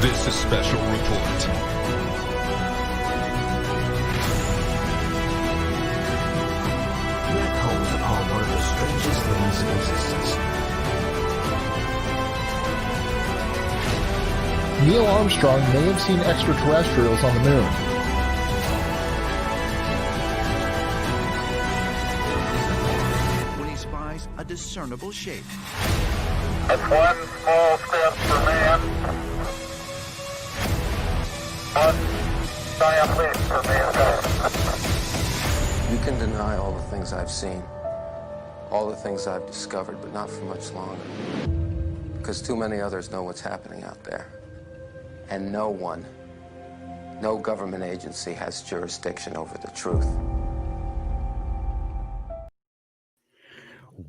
This is Special Report. Black holes are one of the strangest things in existence. Neil Armstrong may have seen extraterrestrials on the moon. When he spies a discernible shape. That's one small step for man, one giant leap for mankind. You can deny all the things I've seen, all the things I've discovered, but not for much longer. Because too many others know what's happening out there. And no one, no government agency has jurisdiction over the truth.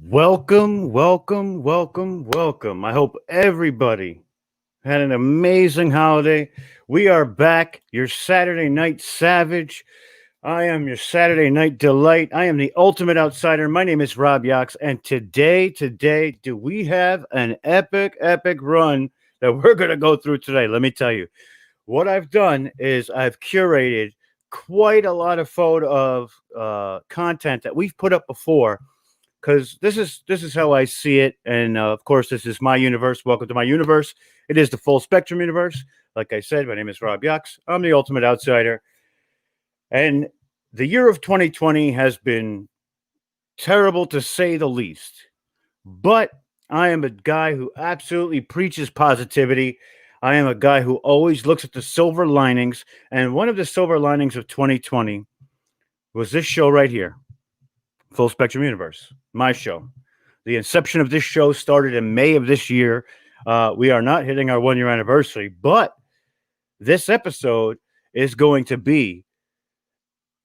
Welcome, welcome, welcome, welcome. I hope everybody had an amazing holiday. We are back, your Saturday Night Savage. I am your Saturday Night Delight. I am the ultimate outsider. My name is Rob Yox, and today, do we have an epic run that we're going to go through today. Let me tell you, what I've done is I've curated quite a lot of content that we've put up before, because this is how I see it. And of course, this is my universe. Welcome to my universe. It is the Full Spectrum universe. Like I said, my name is Rob Yox. I'm the ultimate outsider. And the year of 2020 has been terrible, to say the least. But I am a guy who absolutely preaches positivity. I am a guy who always looks at the silver linings. And one of the silver linings of 2020 was this show right here, Full Spectrum Universe, my show. The inception of this show started in May of this year. We are not hitting our 1-year anniversary, but this episode is going to be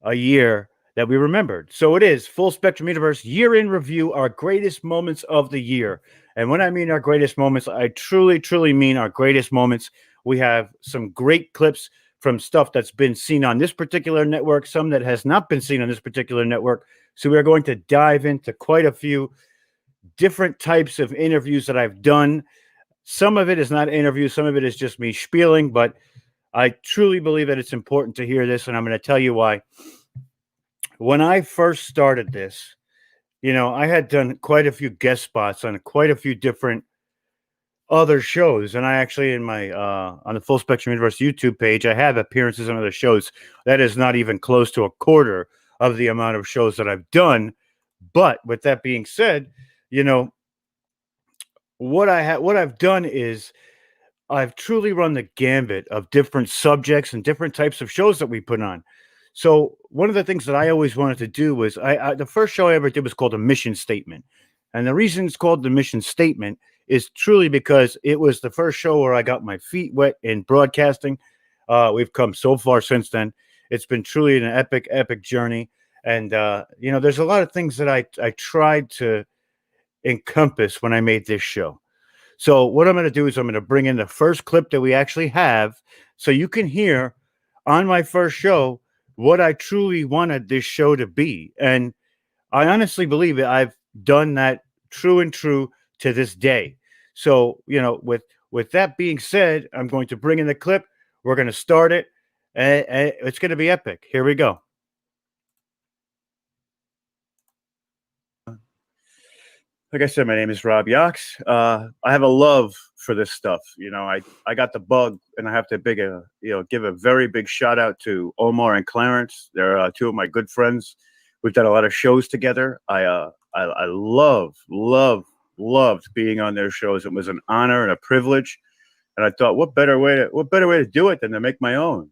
a year that we remembered. So it is Full Spectrum Universe Year in Review, our greatest moments of the year. And when I mean our greatest moments, I truly mean our greatest moments. We have some great clips from stuff that's been seen on this particular network, some that has not been seen on this particular network. So we are going to dive into quite a few different types of interviews that I've done. Some of it is not interviews, some of it is just me spieling, but I truly believe that it's important to hear this, and I'm going to tell you why. When I first started this, I had done quite a few guest spots on quite a few different other shows. And I actually, in my on the Full Spectrum Universe YouTube page, I have appearances on other shows. That is not even close to a quarter of the amount of shows that I've done. But with that being said, what I've done is I've truly run the gambit of different subjects and different types of shows that we put on. So one of the things that I always wanted to do was the first show I ever did was called A Mission Statement. And the reason it's called The Mission Statement is truly because it was the first show where I got my feet wet in broadcasting. We've come so far since then. It's been truly an epic journey. And, there's a lot of things that I tried to encompass when I made this show. So what I'm going to do is I'm going to bring in the first clip that we actually have so you can hear on my first show what I truly wanted this show to be. And I honestly believe that I've done that true to this day. So, with that being said, I'm going to bring in the clip. We're going to start it. And it's going to be epic. Here we go. Like I said, my name is Rob Yox. I have a love for this stuff. I got the bug, and I have to give a very big shout out to Omar and Clarence. They're two of my good friends. We've done a lot of shows together. I loved being on their shows. It was an honor and a privilege. And I thought, what better way to do it than to make my own?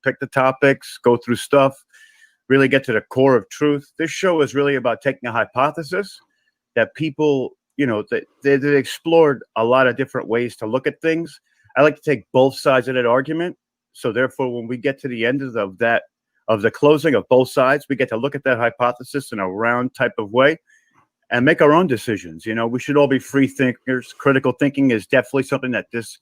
Pick the topics, go through stuff, really get to the core of truth. This show is really about taking a hypothesis that people, they explored a lot of different ways to look at things. I like to take both sides of that argument. So therefore, when we get to the end of the closing of both sides, we get to look at that hypothesis in a round type of way and make our own decisions. We should all be free thinkers. Critical thinking is definitely something that this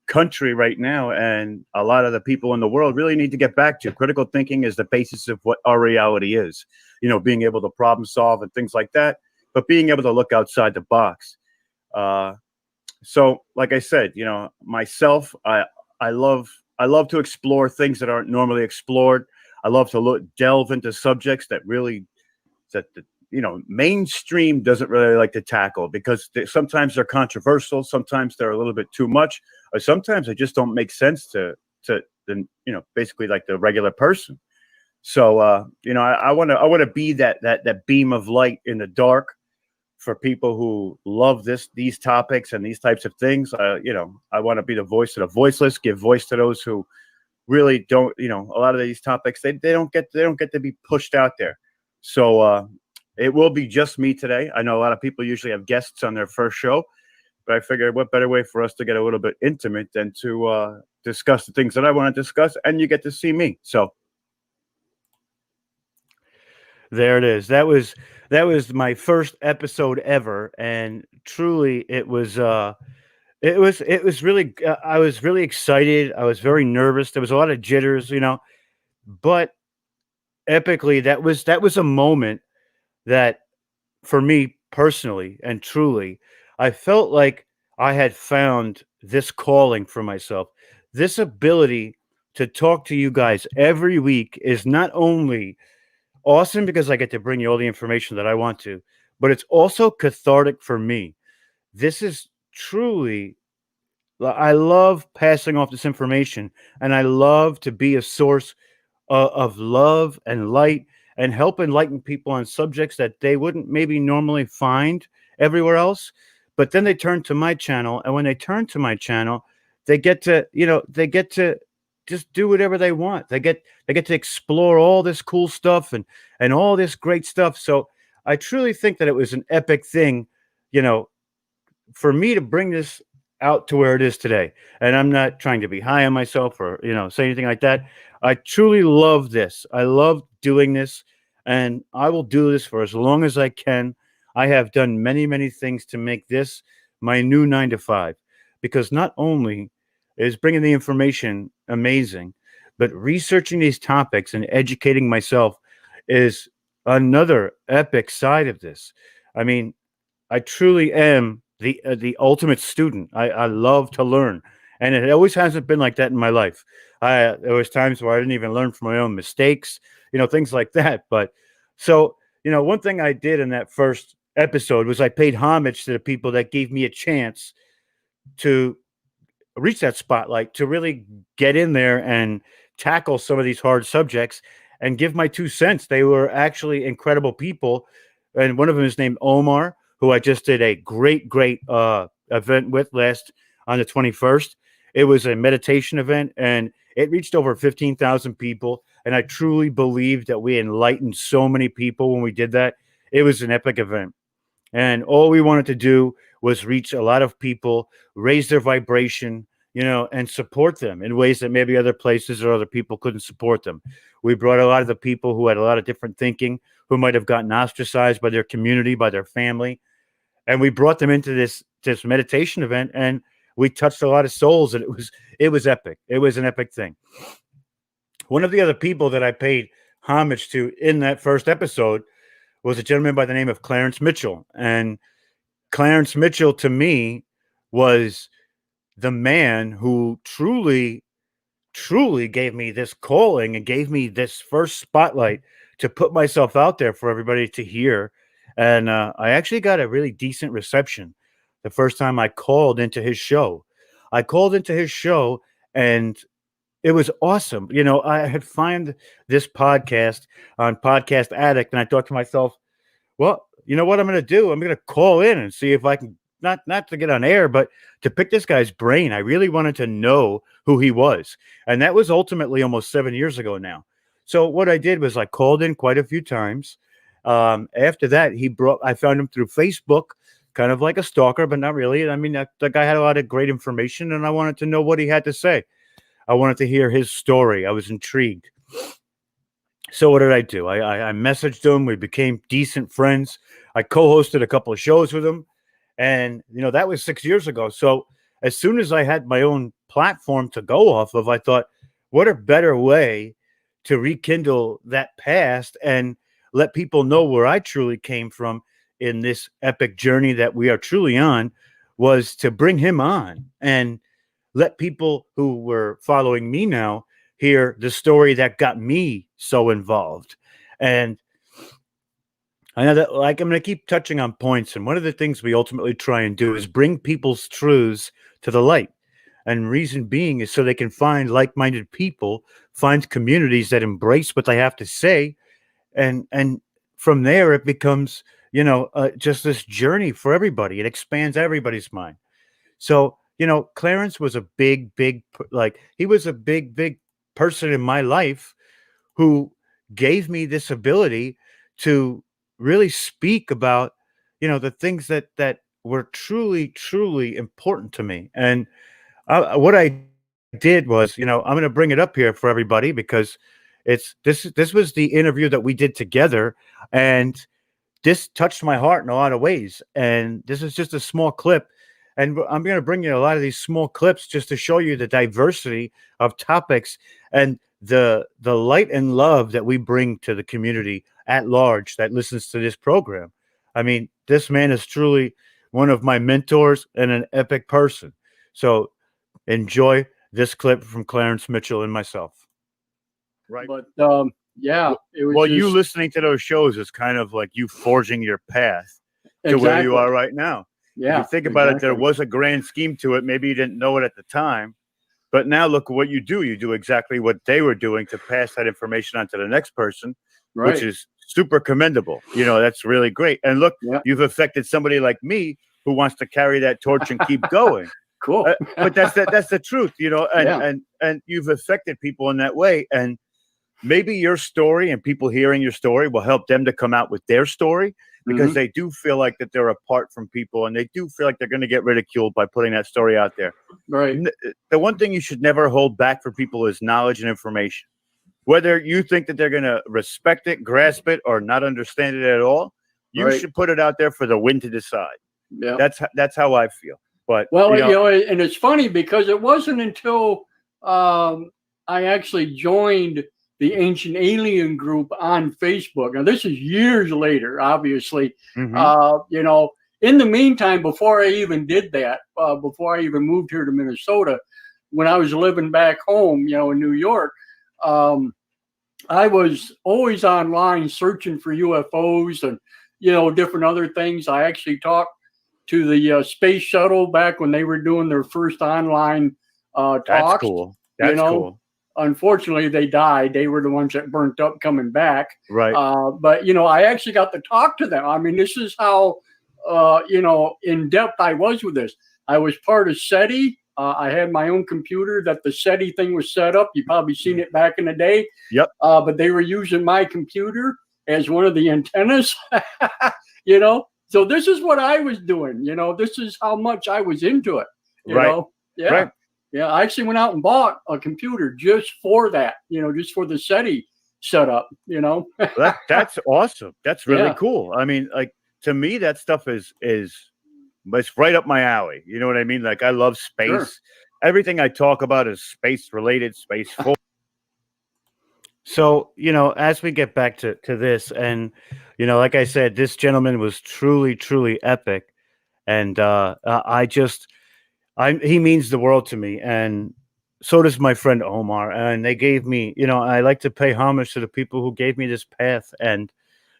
country right now and a lot of the people in the world really need to get back to. Critical thinking is the basis of what our reality is, being able to problem solve and things like that. But being able to look outside the box. So like I said, myself, I I love to explore things that aren't normally explored. I love to delve into subjects that mainstream doesn't really like to tackle, because sometimes they're controversial, sometimes they're a little bit too much, or sometimes they just don't make sense to basically like the regular person. So I want to be that beam of light in the dark for people who love these topics and these types of things. I want to be the voice of the voiceless, give voice to those who really don't. A lot of these topics they don't get to be pushed out there. So it will be just me today. I know a lot of people usually have guests on their first show, but I figured what better way for us to get a little bit intimate than to discuss the things that I want to discuss, and you get to see me. So there it is. That was my first episode ever, and truly it was really I was really excited. I was very nervous. There was a lot of jitters, but epically that was a moment that, for me personally and truly, I felt like I had found this calling for myself. This ability to talk to you guys every week is not only awesome because I get to bring you all the information that I want to, but it's also cathartic for me. This is truly, I love passing off this information, and I love to be a source of love and light, and help enlighten people on subjects that they wouldn't maybe normally find everywhere else. But then they turn to my channel, and when they turn to my channel, they get to just do whatever they want. They get to explore all this cool stuff and all this great stuff. So I truly think that it was an epic thing, for me to bring this out to where it is today. And I'm not trying to be high on myself or, say anything like that. I truly love this. I love doing this, and I will do this for as long as I can. I have done many, many things to make this my new 9 to 5, because not only is bringing the information amazing, but researching these topics and educating myself is another epic side of this. I mean, I truly am the ultimate student. I love to learn, and it always hasn't been like that in my life. There was times where I didn't even learn from my own mistakes, things like that. But so, one thing I did in that first episode was I paid homage to the people that gave me a chance to reach that spotlight, to really get in there and tackle some of these hard subjects and give my 2 cents. They were actually incredible people. And one of them is named Omar, who I just did a great event with last on the 21st. It was a meditation event, and it reached over 15,000 people. And I truly believe that we enlightened so many people when we did that. It was an epic event. And all we wanted to do was reach a lot of people, raise their vibration, and support them in ways that maybe other places or other people couldn't support them. We brought a lot of the people who had a lot of different thinking, who might have gotten ostracized by their community, by their family. And we brought them into this meditation event, and we touched a lot of souls, and it was epic. It was an epic thing. One of the other people that I paid homage to in that first episode was a gentleman by the name of Clarence Mitchell. And Clarence Mitchell, to me, was the man who truly gave me this calling and gave me this first spotlight to put myself out there for everybody to hear. And I actually got a really decent reception the first time I called into his show. I called into his show, and it was awesome. I had found this podcast on Podcast Addict, and I thought to myself, well, you know what I'm going to do? I'm going to call in and see if I can, not to get on air, but to pick this guy's brain. I really wanted to know who he was. And that was ultimately almost 7 years ago now. So what I did was I called in quite a few times. After that, I found him through Facebook, kind of like a stalker, but not really. I mean, the guy had a lot of great information, and I wanted to know what he had to say. I wanted to hear his story. I was intrigued. So what did I do? I messaged him. We became decent friends. I co-hosted a couple of shows with him. And, that was 6 years ago. So as soon as I had my own platform to go off of, I thought, what a better way to rekindle that past and let people know where I truly came from in this epic journey that we are truly on, was to bring him on and let people who were following me now hear the story that got me so involved. And I know that, like, I'm going to keep touching on points. And one of the things we ultimately try and do is bring people's truths to the light. And reason being is so they can find like-minded people, find communities that embrace what they have to say. And from there, it becomes, just this journey for everybody. It expands everybody's mind. So, Clarence was a big, he was a big person in my life who gave me this ability to really speak about, the things that were truly, truly important to me. And what I did was, I'm going to bring it up here for everybody because this was the interview that we did together, and this touched my heart in a lot of ways. And this is just a small clip. And I'm going to bring you a lot of these small clips just to show you the diversity of topics and the light and love that we bring to the community at large that listens to this program. I mean, this man is truly one of my mentors and an epic person. So enjoy this clip from Clarence Mitchell and myself. Right. But yeah, it was. Well, you listening to those shows is kind of like you forging your path to where you are right now. Yeah. If you think about it, there was a grand scheme to it. Maybe you didn't know it at the time, but now look at what you do. You do exactly what they were doing to pass that information on to the next person, Right. which is super commendable. That's really great. And look, you've affected somebody like me who wants to carry that torch and keep going. Cool. But that's the truth, and you've affected people in that way. And maybe your story and people hearing your story will help them to come out with their story, because they do feel like that they're apart from people, and they do feel like they're going to get ridiculed by putting that story out there. Right. The one thing you should never hold back for people is knowledge and information. Whether you think that they're going to respect it, grasp it, or not understand it at all, you should put it out there for the wind to decide. Yeah. That's how I feel. But and it's funny because it wasn't until I actually joined the Ancient Alien group on Facebook. Now, this is years later, obviously. In the meantime, before I even did that, before I even moved here to Minnesota, when I was living back home, in New York, I was always online searching for UFOs and, different other things. I actually talked to the space shuttle back when they were doing their first online talks. That's cool. That's cool. Unfortunately, they died. They were the ones that burnt up coming back. Right. But, I actually got to talk to them. I mean, this is how, in depth I was with this. I was part of SETI. I had my own computer that the SETI thing was set up. You've probably seen it back in the day. Yep. But they were using my computer as one of the antennas, So this is what I was doing. This is how much I was into it. You know? Yeah. Right. Yeah. I actually went out and bought a computer just for that, just for the SETI setup, That's awesome. That's really cool. I mean, like, to me, that stuff is it's right up my alley. You know what I mean? Like, I love space. Sure. Everything I talk about is space related, space full. So, as we get back to this, and, like I said, this gentleman was truly, truly epic. And he means the world to me. And so does my friend Omar. And they gave me, I like to pay homage to the people who gave me this path. And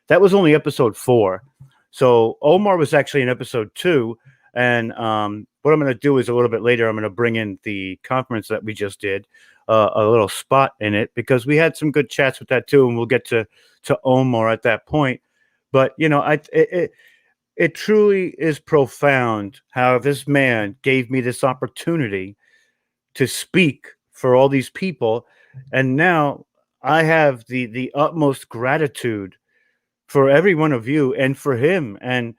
that was only episode 4. So Omar was actually in episode 2. And what I'm going to do is a little bit later, I'm going to bring in the conference that we just did, a little spot in it, because we had some good chats with that too. And we'll get to Omar at that point. But, it truly is profound how this man gave me this opportunity to speak for all these people. And now I have the utmost gratitude for every one of you and for him. And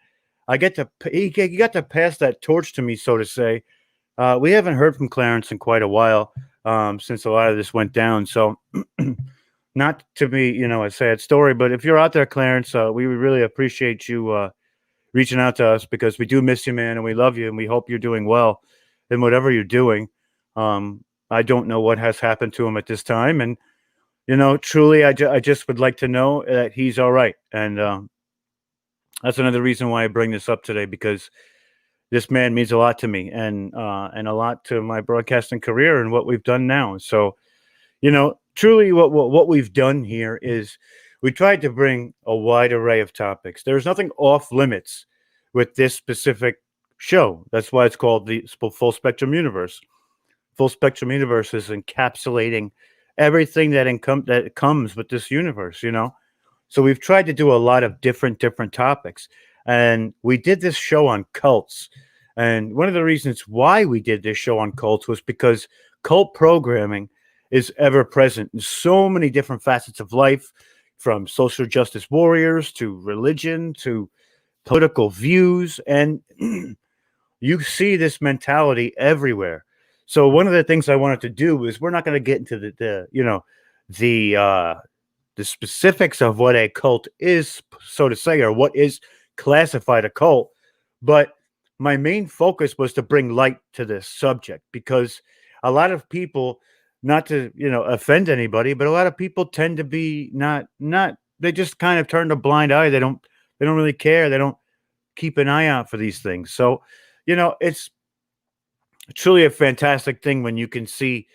he got to pass that torch to me, so to say. We haven't heard from Clarence in quite a while, since a lot of this went down. So not to be, a sad story, but if you're out there, Clarence, we would really appreciate you reaching out to us, because we do miss you, man. And we love you, and we hope you're doing well in whatever you're doing. I don't know what has happened to him at this time. And, truly, I just would like to know that he's all right. And that's another reason why I bring this up today, because, this man means a lot to me and a lot to my broadcasting career and what we've done now. So, truly what we've done here is we tried to bring a wide array of topics. There's nothing off limits with this specific show. That's why it's called the Full Spectrum Universe. Full Spectrum Universe is encapsulating everything that comes with this universe, So we've tried to do a lot of different topics. And we did this show on cults. And one of the reasons why we did this show on cults was because cult programming is ever present in so many different facets of life, from social justice warriors to religion to political views. And you see this mentality everywhere. So one of the things I wanted to do is, we're not going to get into the specifics of what a cult is, so to say, or what is classified a cult. But my main focus was to bring light to this subject, because a lot of people, not to, offend anybody, but a lot of people tend to be not, they just kind of turn a blind eye. They don't really care. They don't keep an eye out for these things. So, it's truly a fantastic thing when you can see,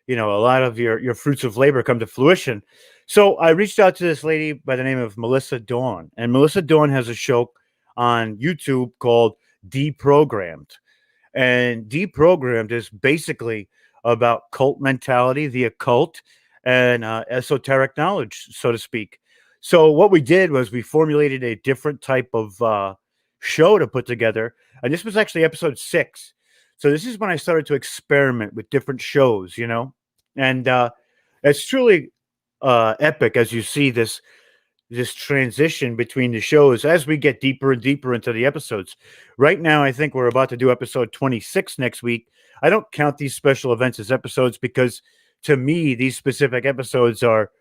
a lot of your fruits of labor come to fruition. So I reached out to this lady by the name of Melissa Dawn, and Melissa Dawn has a show on YouTube called Deprogrammed. And Deprogrammed is basically about cult mentality, the occult, and esoteric knowledge, so to speak. So what we did was we formulated a different type of show to put together. And this was actually episode 6. So this is when I started to experiment with different shows, and it's truly epic as you see this transition between the shows as we get deeper and deeper into the episodes. Right now, I think we're about to do episode 26 next week. I don't count these special events as episodes because, to me, these specific episodes are,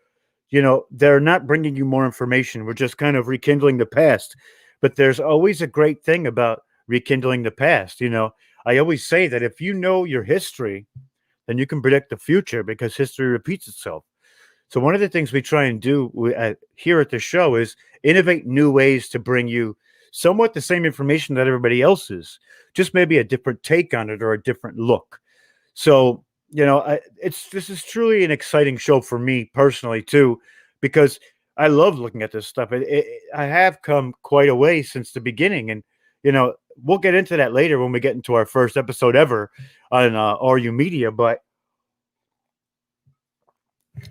they're not bringing you more information. We're just kind of rekindling the past. But there's always a great thing about rekindling the past. I always say that if you know your history, then you can predict the future, because history repeats itself. So one of the things we try and do here at the show is innovate new ways to bring you somewhat the same information that everybody else is, just maybe a different take on it or a different look. So, this is truly an exciting show for me personally too, because I love looking at this stuff. I have come quite a way since the beginning, and we'll get into that later when we get into our first episode ever on RU Media. But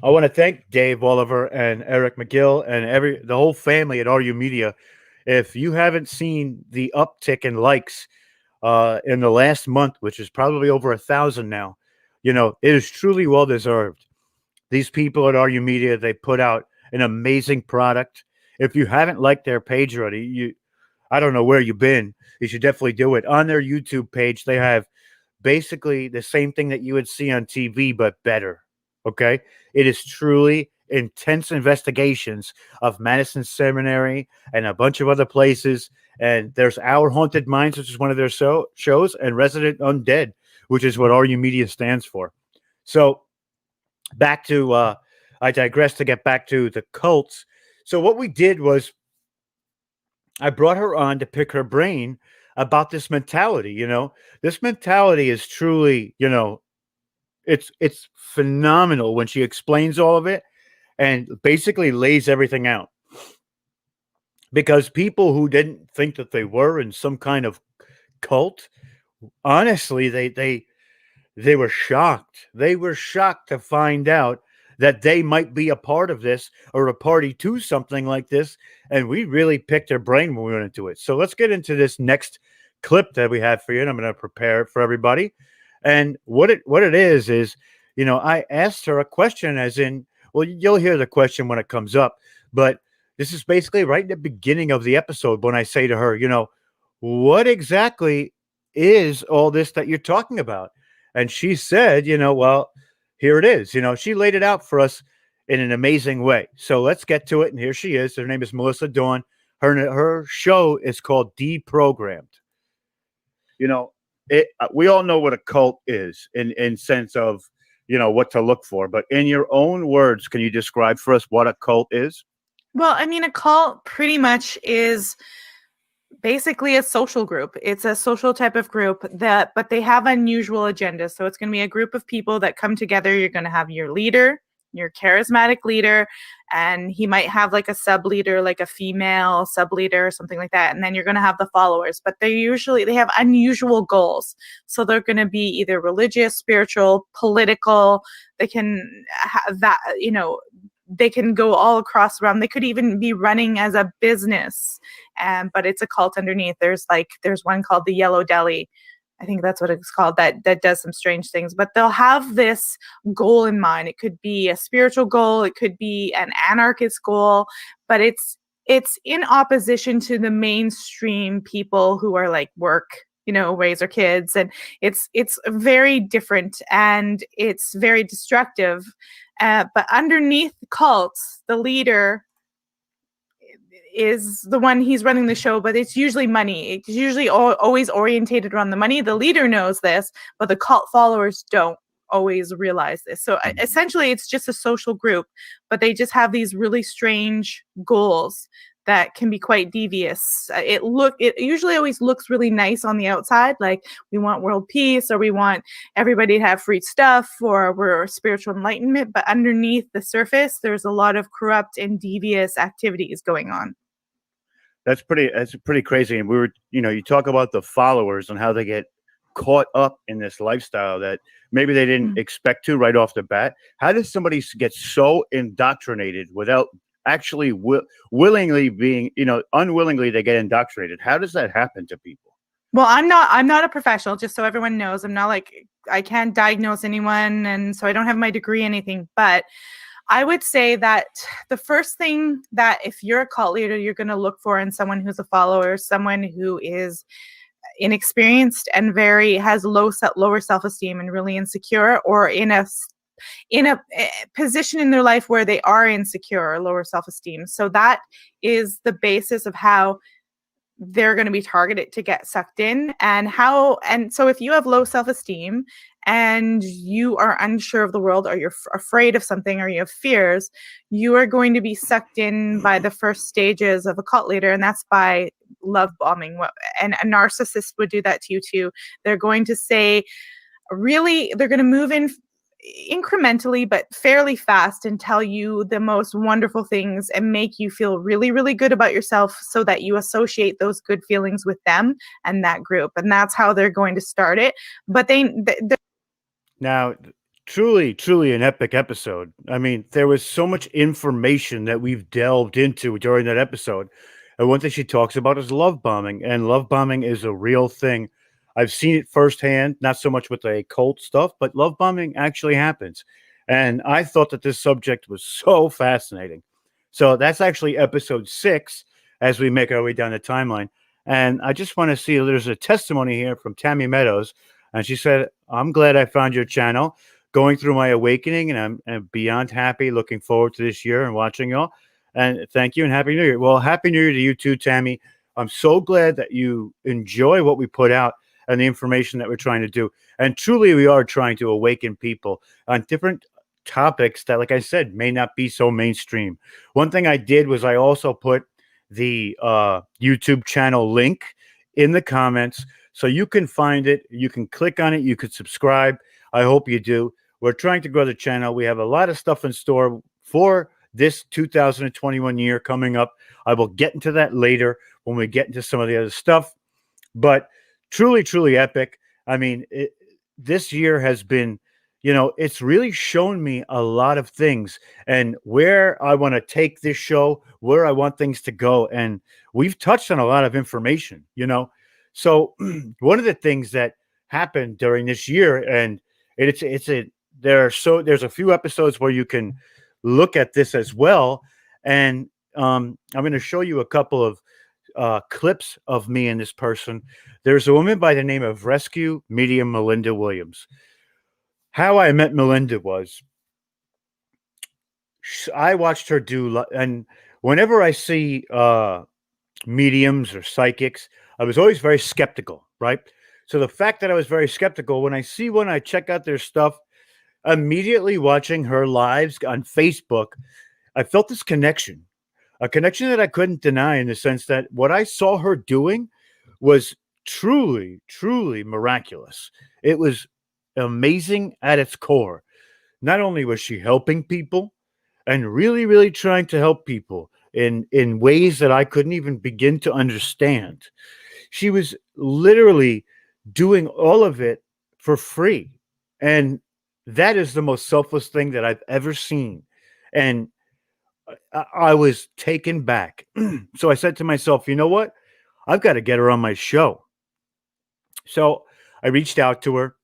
I want to thank Dave Oliver and Eric McGill and the whole family at RU Media. If you haven't seen the uptick in likes in the last month, which is probably over 1,000 now, it is truly well deserved. These people at RU Media, they put out an amazing product. If you haven't liked their page already, I don't know where you've been. You should definitely do it. On their YouTube page, they have basically the same thing that you would see on TV, but better. Okay? It is truly intense investigations of Madison Seminary and a bunch of other places. And there's Our Haunted Minds, which is one of their shows, and Resident Undead, which is what RU Media stands for. So back to, I digress to get back to the cults. So what we did was I brought her on to pick her brain about this mentality. This mentality is truly, it's phenomenal when she explains all of it and basically lays everything out. Because people who didn't think that they were in some kind of cult, honestly, they were shocked. They were shocked to find out that they might be a part of this or a party to something like this. And we really picked their brain when we went into it. So let's get into this next clip that we have for you. And I'm going to prepare it for everybody. And what it is, I asked her a question, as in, well, you'll hear the question when it comes up, but this is basically right in the beginning of the episode when I say to her, what exactly is all this that you're talking about? And she said, well, here it is. She laid it out for us in an amazing way. So let's get to it. And here she is. Her name is Melissa Dawn. Her show is called Deprogrammed. We all know what a cult is in sense of, what to look for. But in your own words, can you describe for us what a cult is? Well, a cult pretty much is basically a social group. It's a social type of group but they have unusual agendas. So it's going to be a group of people that come together. You're going to have your leader, your charismatic leader, and he might have like a sub leader, like a female sub leader or something like that. And then you're going to have the followers, but they have unusual goals. So they're going to be either religious, spiritual, political. They can have that, they can go all across the realm. They could even be running as a business, but it's a cult underneath. There's one called the Yellow Deli. I think that's what it's called, that does some strange things, but they'll have this goal in mind. It could be a spiritual goal. It could be an anarchist goal, but it's in opposition to the mainstream people who are like work, raise our kids. And it's very different and it's very destructive. But underneath cults, the leader is the one, he's running the show, but it's usually money. It's usually always orientated around the money. The leader knows this, but the cult followers don't always realize this. So essentially it's just a social group, but they just have these really strange goals that can be quite devious. It usually always looks really nice on the outside, like we want world peace, or we want everybody to have free stuff, or we're spiritual enlightenment. But underneath the surface, there's a lot of corrupt and devious activities going on. That's pretty crazy. And you talk about the followers and how they get caught up in this lifestyle that maybe they didn't expect to right off the bat. How does somebody get so indoctrinated without actually willingly being, unwillingly they get indoctrinated? How does that happen to people? Well, I'm not a professional, just so everyone knows. I'm not like, I can't diagnose anyone, and so I don't have my degree, anything, but I would say that the first thing that if you're a cult leader, you're going to look for in someone who's a follower, someone who is inexperienced and has lower self-esteem and really insecure, or in a position in their life where they are insecure or lower self-esteem. So that is the basis of how they're going to be targeted to get sucked in. And so if you have low self-esteem and you are unsure of the world, or you're afraid of something, or you have fears, you are going to be sucked in by the first stages of a cult leader, and that's by love bombing. And a narcissist would do that to you too. They're going to say, really, they're going to move in incrementally but fairly fast and tell you the most wonderful things and make you feel really, really good about yourself, so that you associate those good feelings with them and that group. And that's how they're going to start it. But now, truly an epic episode. I mean, there was so much information that we've delved into during that episode. And one thing she talks about is love bombing, and love bombing is a real thing. I've seen it firsthand, not so much with the cult stuff, but love bombing actually happens. And I thought that this subject was so fascinating. So that's actually episode 6 as we make our way down the timeline. And I just want to see, there's a testimony here from Tammy Meadows. And she said, I'm glad I found your channel, going through my awakening, and I'm beyond happy, looking forward to this year and watching y'all. And thank you and Happy New Year. Well, Happy New Year to you too, Tammy. I'm so glad that you enjoy what we put out and the information that we're trying to do. And truly, we are trying to awaken people on different topics that, like I said, may not be so mainstream. One thing I did was I also put the YouTube channel link in the comments, so you can find it. You can click on it. You can subscribe. I hope you do. We're trying to grow the channel. We have a lot of stuff in store for this 2021 year coming up. I will get into that later when we get into some of the other stuff. But truly epic. I mean, this year has been, it's really shown me a lot of things and where I want to take this show, where I want things to go. And we've touched on a lot of information, So one of the things that happened during this year, and there's a few episodes where you can look at this as well. And I'm going to show you a couple of clips of me and this person. There's a woman by the name of Rescue Medium Melinda Williams. How I met Melinda was I watched her do, and whenever I see mediums or psychics, I was always very skeptical, right? So the fact that I was very skeptical, when I see one, I check out their stuff. Immediately watching her lives on Facebook, I felt this connection. a connection that I couldn't deny, in the sense that what I saw her doing was truly, truly miraculous. It was amazing at its core. Not only was she helping people and really, really trying to help people in ways that I couldn't even begin to understand, she was literally doing all of it for free. And that is the most selfless thing that I've ever seen. And I was taken back. So I said to myself, you know what? I've got to get her on my show. So I reached out to her.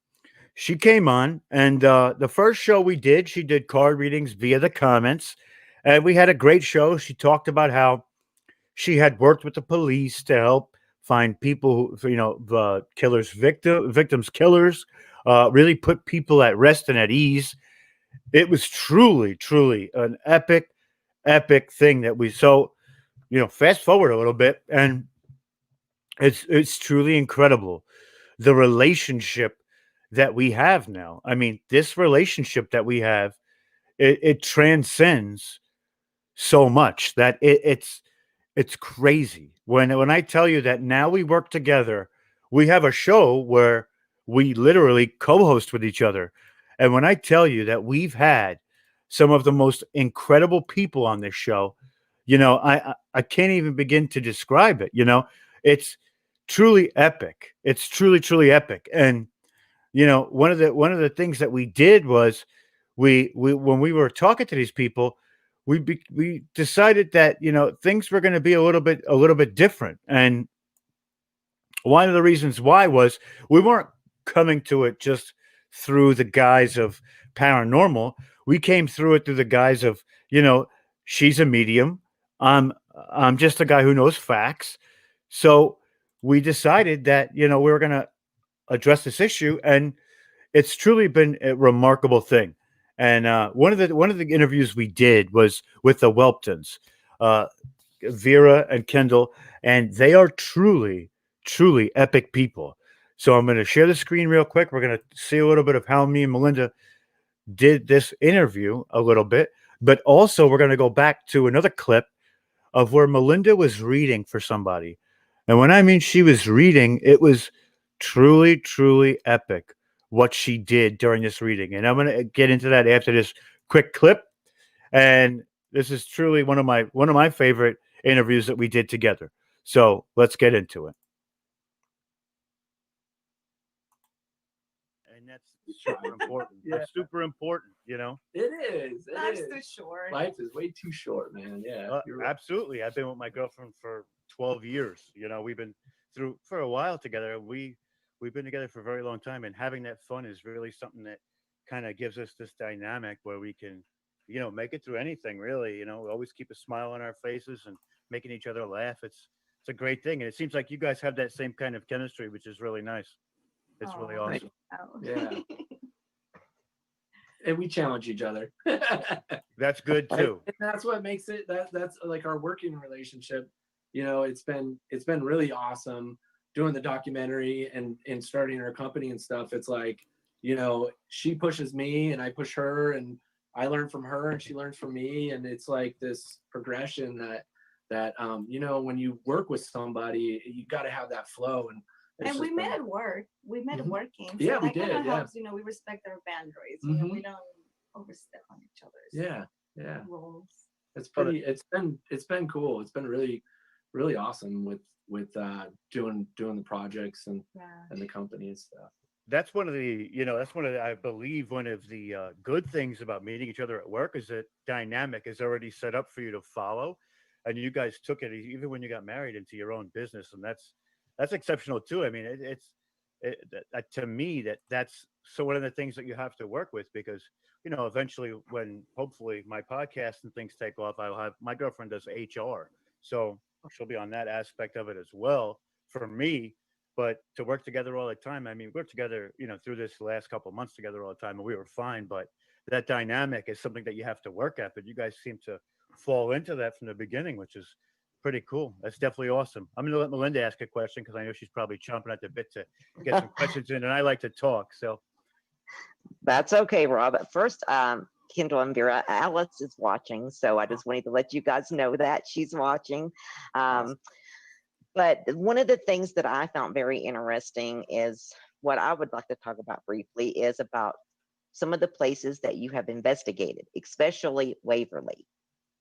She came on, and the first show we did, she did card readings via the comments, and we had a great show. She talked about how she had worked with the police to help find people who, the victims, killers, really put people at rest and at ease. It was truly, truly an epic thing that we. So, fast forward a little bit, and it's truly incredible, the relationship that we have now. I mean, this relationship that we have, it transcends so much that it's crazy. When I tell you that now we work together, we have a show where we literally co-host with each other. And when I tell you that we've had some of the most incredible people on this show, I can't even begin to describe it. It's truly epic. It's truly, truly epic. And one of the things that we did was we when we were talking to these people, we decided that things were going to be a little bit different. And one of the reasons why was we weren't coming to it just through the guise of paranormal. We came through it through the guise of, she's a medium. I'm just a guy who knows facts. So we decided that, we were going to address this issue, and it's truly been a remarkable thing. And one of the interviews we did was with the Welptons, Vera and Kendall, and they are truly, truly epic people. So I'm going to share the screen real quick. We're going to see a little bit of how me and Melinda did this interview a little bit, but also we're going to go back to another clip of where Melinda was reading for somebody. And when I mean she was reading, it was truly, truly epic what she did during this reading. And I'm going to get into that after this quick clip. And this is truly one of my favorite interviews that we did together. So let's get into it. And that's super important. Yeah. That's super important, It is. Life's too short. Life is way too short, man. Yeah. You're right. Absolutely. I've been with my girlfriend for 12 years. We've been through for a while together. We've been together for a very long time, and having that fun is really something that kind of gives us this dynamic where we can, make it through anything, really. We always keep a smile on our faces and making each other laugh. It's a great thing. And it seems like you guys have that same kind of chemistry, which is really nice. It's really awesome. Yeah. And we challenge each other. That's good too. And that's what makes it that's like our working relationship. It's been really awesome doing the documentary and starting our company and stuff. It's like, she pushes me and I push her, and I learn from her and she learns from me. And it's like this progression that when you work with somebody, you got to have that flow. And we met at work. We met working. So yeah, we did. Helps, we respect our boundaries. We don't overstep on each other's roles. It's pretty. It's been cool. It's been really, really awesome with doing the projects and the company and stuff. That's one of the, I believe one of the good things about meeting each other at work is that dynamic is already set up for you to follow, and you guys took it even when you got married into your own business, and that's exceptional too. I mean, to me that's so one of the things that you have to work with, because eventually when hopefully my podcast and things take off, I'll have my girlfriend does HR, so she'll be on that aspect of it as well for me. But to work together all the time, I mean, we worked together, through this last couple of months together all the time, and we were fine. But that dynamic is something that you have to work at. But you guys seem to fall into that from the beginning, which is pretty cool. That's definitely awesome. I'm going to let Melinda ask a question because I know she's probably chomping at the bit to get some questions in, and I like to talk. So that's okay, Rob. At first, Kendall and Vera. Alice is watching, so I just wanted to let you guys know that she's watching. But one of the things that I found very interesting is what I would like to talk about briefly is about some of the places that you have investigated, especially Waverly.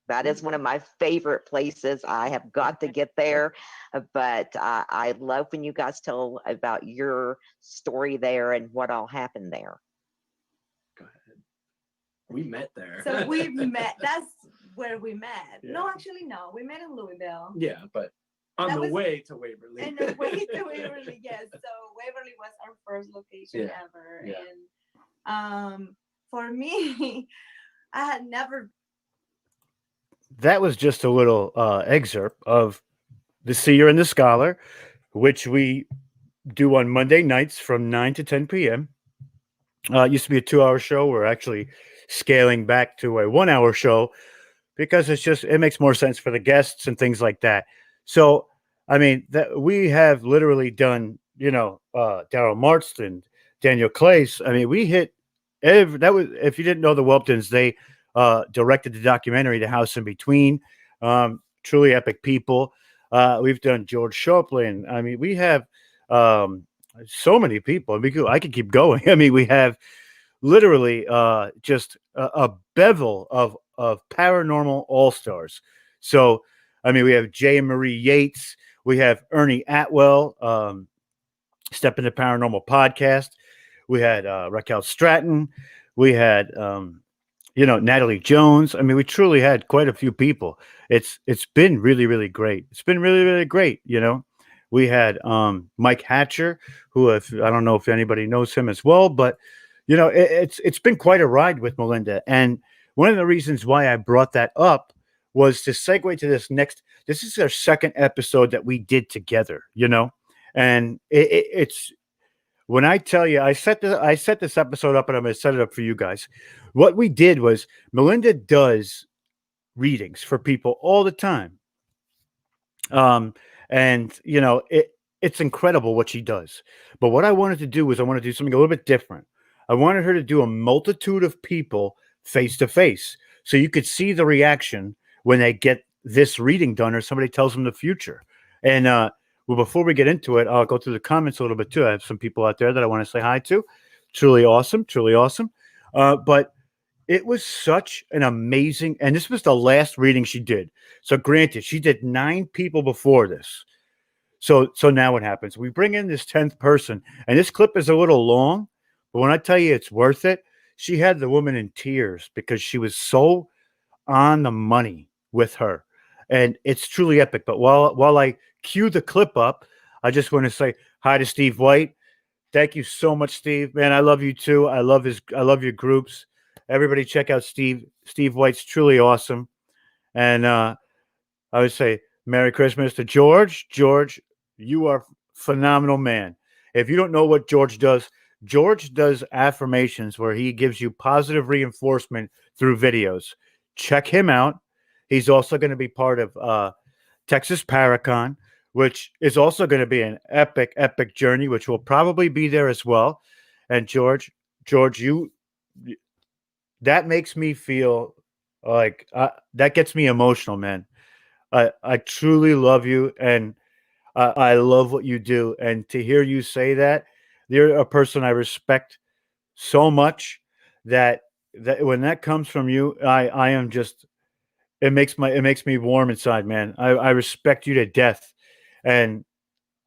That is one of my favorite places. I have got to get there, but I love when you guys tell about your story there and what all happened there. Go ahead. We met there. So we met. That's where we met. Yeah. No, actually, no. We met in Louisville. Yeah, but on the way to Waverly. And the way to Waverly, yes. So Waverly was our first location ever. Yeah. And for me, I had never. That was just a little excerpt of The Seer and the Scholar, which we do on Monday nights from 9 to 10 p.m. It used to be a 2-hour show. We're actually scaling back to a 1-hour show because it makes more sense for the guests and things like that. So, I mean, that we have literally done, Daryl Marston, Daniel Clace. I mean, we hit if you didn't know the Welptons, they directed the documentary The House in Between. Truly epic people. We've done George Shopland. I mean, we have so many people. I mean, I could keep going. I mean, we have literally just a bevel of paranormal all-stars. So, I mean, we have Jay and Marie Yates. We have Ernie Atwell, Step Into Paranormal podcast. We had Raquel Stratton. We had Natalie Jones. I mean, we truly had quite a few people. It's been really, really great. It's been really, really great. We had Mike Hatcher, who I don't know if anybody knows him as well, but it's been quite a ride with Melinda. And one of the reasons why I brought that up was to segue to this next. This is our second episode that we did together. And it's when I tell you, I set this episode up, and I'm going to set it up for you guys. What we did was Melinda does readings for people all the time. And it's incredible what she does. But what I wanted to do was I wanted to do something a little bit different. I wanted her to do a multitude of people face to face, so you could see the reaction when they get this reading done or somebody tells them the future. And well, before we get into it, I'll go through the comments a little bit too. I have some people out there that I want to say hi to. Truly awesome. Truly awesome. But it was such an amazing, and this was the last reading she did. So granted, she did 9 people before this. So now what happens? We bring in this 10th person, and this clip is a little long, but when I tell you it's worth it, she had the woman in tears because she was so on the money with her. And it's truly epic. But while I cue the clip up, I just want to say hi to Steve White. Thank you so much, Steve. Man, I love you too. I love your groups. Everybody check out Steve. Steve White's truly awesome. And I would say Merry Christmas to George. George, you are phenomenal, man. If you don't know what George does affirmations where he gives you positive reinforcement through videos. Check him out. He's also going to be part of Texas Paracon, which is also going to be an epic, epic journey, which will probably be there as well. And George, that makes me feel like that gets me emotional, man. I truly love you, and I love what you do. And to hear you say that, you're a person I respect so much that when that comes from you, I am just. It makes me warm inside, man. I respect you to death, and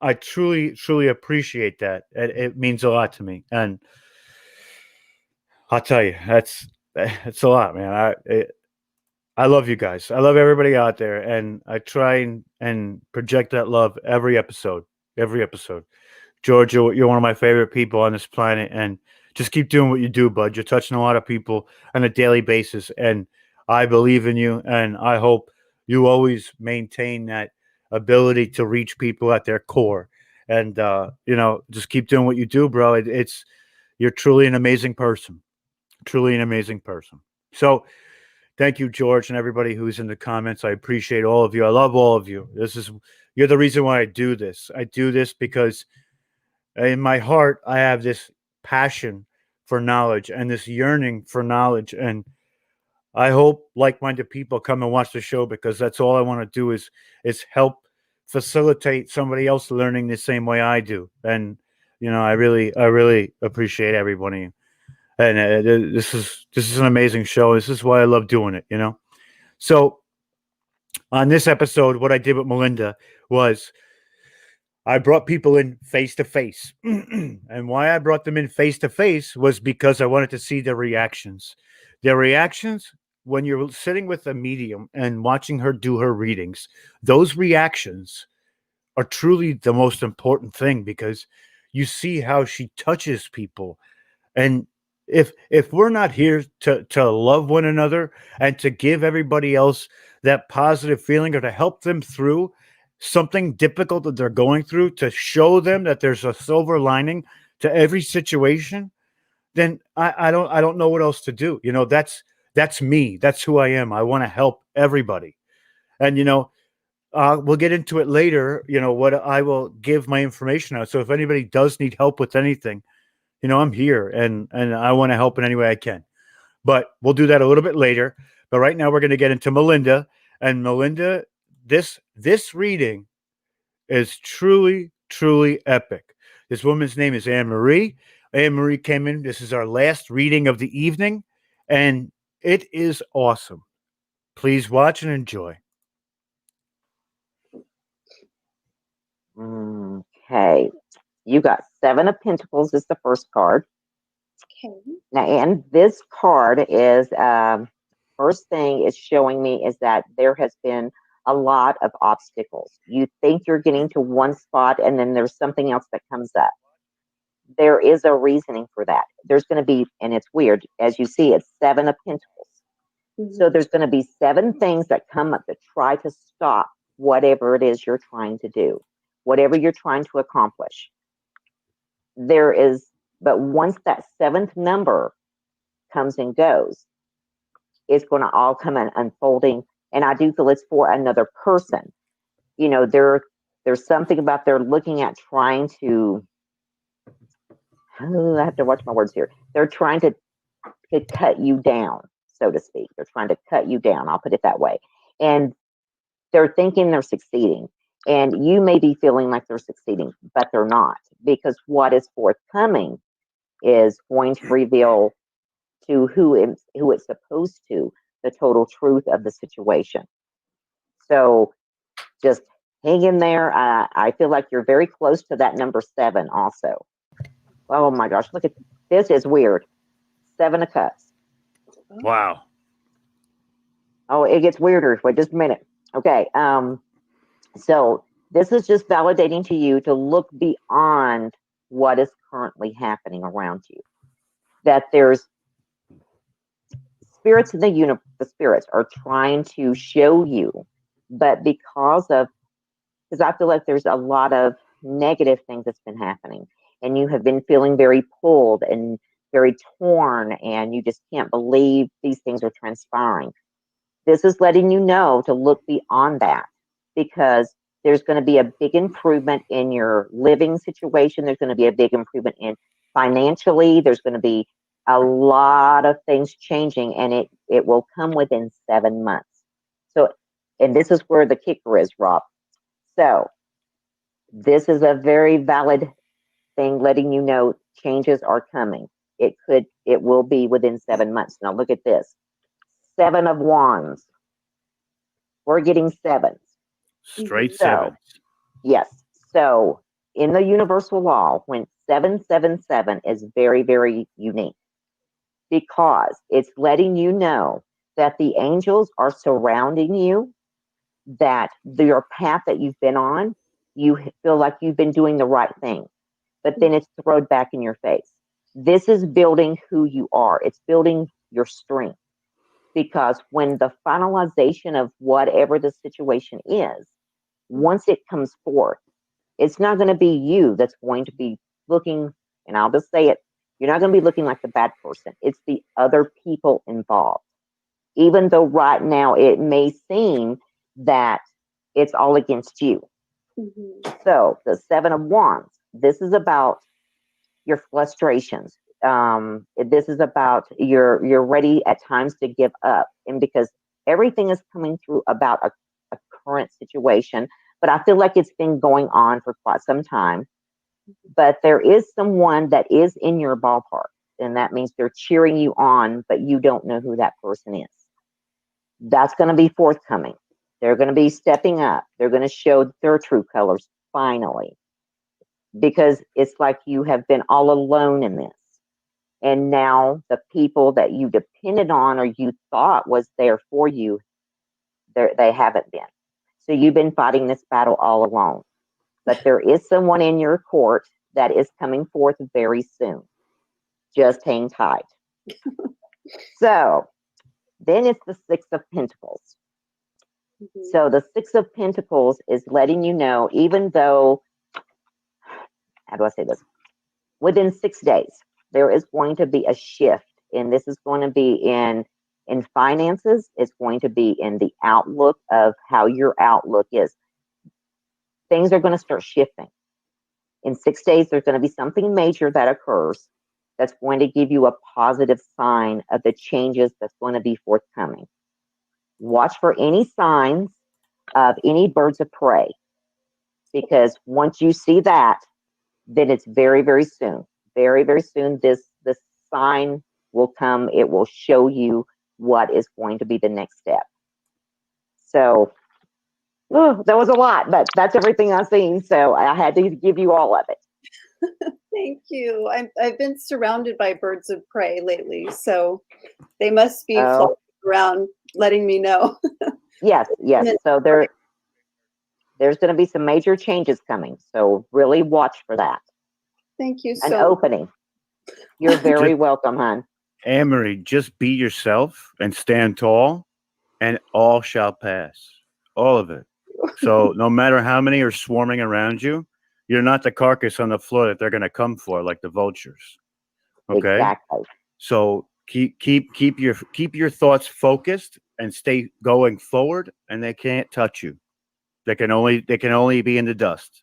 I truly, truly appreciate that. It means a lot to me, and I'll tell you, it's a lot, man. I love you guys. I love everybody out there, and I try and project that love every episode. George, you're one of my favorite people on this planet, and just keep doing what you do, bud. You're touching a lot of people on a daily basis, and I believe in you, and I hope you always maintain that ability to reach people at their core. And just keep doing what you do, bro. You're truly an amazing person. Truly an amazing person. So thank you, George, and everybody who's in the comments. I appreciate all of you. I love all of you. You're the reason why I do this. I do this because in my heart, I have this passion for knowledge and this yearning for knowledge. And I hope like-minded people come and watch the show, because that's all I want to do is help facilitate somebody else learning the same way I do. And I really appreciate everybody. And this is an amazing show. This is why I love doing it. So on this episode, what I did with Melinda was I brought people in face to face. And why I brought them in face to face was because I wanted to see their reactions. Their reactions when you're sitting with a medium and watching her do her readings, those reactions are truly the most important thing, because you see how she touches people. And if we're not here to love one another and to give everybody else that positive feeling, or to help them through something difficult that they're going through, to show them that there's a silver lining to every situation, then I don't know what else to do. That's me. That's who I am. I want to help everybody. And we'll get into it later, what I will give my information out. So if anybody does need help with anything, I'm here, and I want to help in any way I can. But we'll do that a little bit later. But right now we're going to get into Melinda. And Melinda, this reading is truly, truly epic. This woman's name is Anne Marie. Anne Marie came in. This is our last reading of the evening, and it is awesome. Please watch and enjoy. Okay. You got 7 of Pentacles is the first card. Okay. Now, and this card is, first thing it's showing me is that there has been a lot of obstacles. You think you're getting to one spot, and then there's something else that comes up. There is a reasoning for that. There's going to be, and it's weird, as you see, it's 7 of Pentacles. So there's going to be 7 things that come up that try to stop whatever it is you're trying to do, whatever you're trying to accomplish. But once that 7th number comes and goes, it's going to all come in unfolding. And I do feel it's for another person. There's something about they're looking at trying to, I have to watch my words here. They're trying to cut you down, so to speak. They're trying to cut you down. I'll put it that way. And they're thinking they're succeeding. And you may be feeling like they're succeeding, but they're not, because what is forthcoming is going to reveal to who it's supposed to the total truth of the situation. So just hang in there. I feel like you're very close to that number 7 also. Oh my gosh, look at this. Is weird. 7 of Cups. Wow. Oh, it gets weirder. Wait just a minute. Okay. So this is just validating to you to look beyond what is currently happening around you. That there's spirits in the universe, the spirits are trying to show you, but because I feel like there's a lot of negative things that's been happening, and you have been feeling very pulled and very torn, and you just can't believe these things are transpiring. This is letting you know to look beyond that, because there's going to be a big improvement in your living situation. There's going to be a big improvement in financially. There's going to be a lot of things changing, and it will come within 7 months. So, and this is where the kicker is, Rob. So this is a very valid thing letting you know changes are coming. It will be within 7 months. Now look at this. 7 of Wands. We're getting 7s. Straight 7s. Yes. So in the universal law, when 777 is very, very unique, because it's letting you know that the angels are surrounding you, that your path that you've been on, you feel like you've been doing the right thing, but then it's thrown back in your face. This is building who you are. It's building your strength, because when the finalization of whatever the situation is, once it comes forth, it's not going to be you that's going to be looking, and I'll just say it, you're not going to be looking like the bad person. It's the other people involved. Even though right now it may seem that it's all against you. So the 7 of Wands, this is about your frustrations, This is about you're ready at times to give up, and because everything is coming through about a current situation, but I feel like it's been going on for quite some time. But there is someone that is in your ballpark, and that means they're cheering you on, but you don't know who that person is. That's going to be forthcoming. They're going to be stepping up. They're going to show their true colors finally, because it's like you have been all alone in this. And now the people that you depended on or you thought was there for you, they haven't been. So you've been fighting this battle all alone. But there is someone in your court that is coming forth very soon. Just hang tight. So then it's the Six of Pentacles. So the Six of Pentacles is letting you know, even though, how do I say this? Within 6 days, there is going to be a shift, and this is going to be in finances. It's going to be in the outlook of how your outlook is. Things are going to start shifting. In 6 days, there's going to be something major that occurs that's going to give you a positive sign of the changes that's going to be forthcoming. Watch for any signs of any birds of prey, because once you see that, then it's very, very soon. Very, very soon, this sign will come. It will show you what is going to be the next step. So, that was a lot, but that's everything I've seen. So I had to give you all of it. Thank you. I've been surrounded by birds of prey lately, so they must be floating around, letting me know. Yes. So there's going to be some major changes coming. So really watch for that. Thank you so much. An opening. You're very welcome, hon. Anne-Marie, just be yourself and stand tall, and all shall pass. All of it. So no matter how many are swarming around you, you're not the carcass on the floor that they're going to come for, like the vultures. Okay. Exactly. So keep your thoughts focused and stay going forward, and they can't touch you. They can only be in the dust.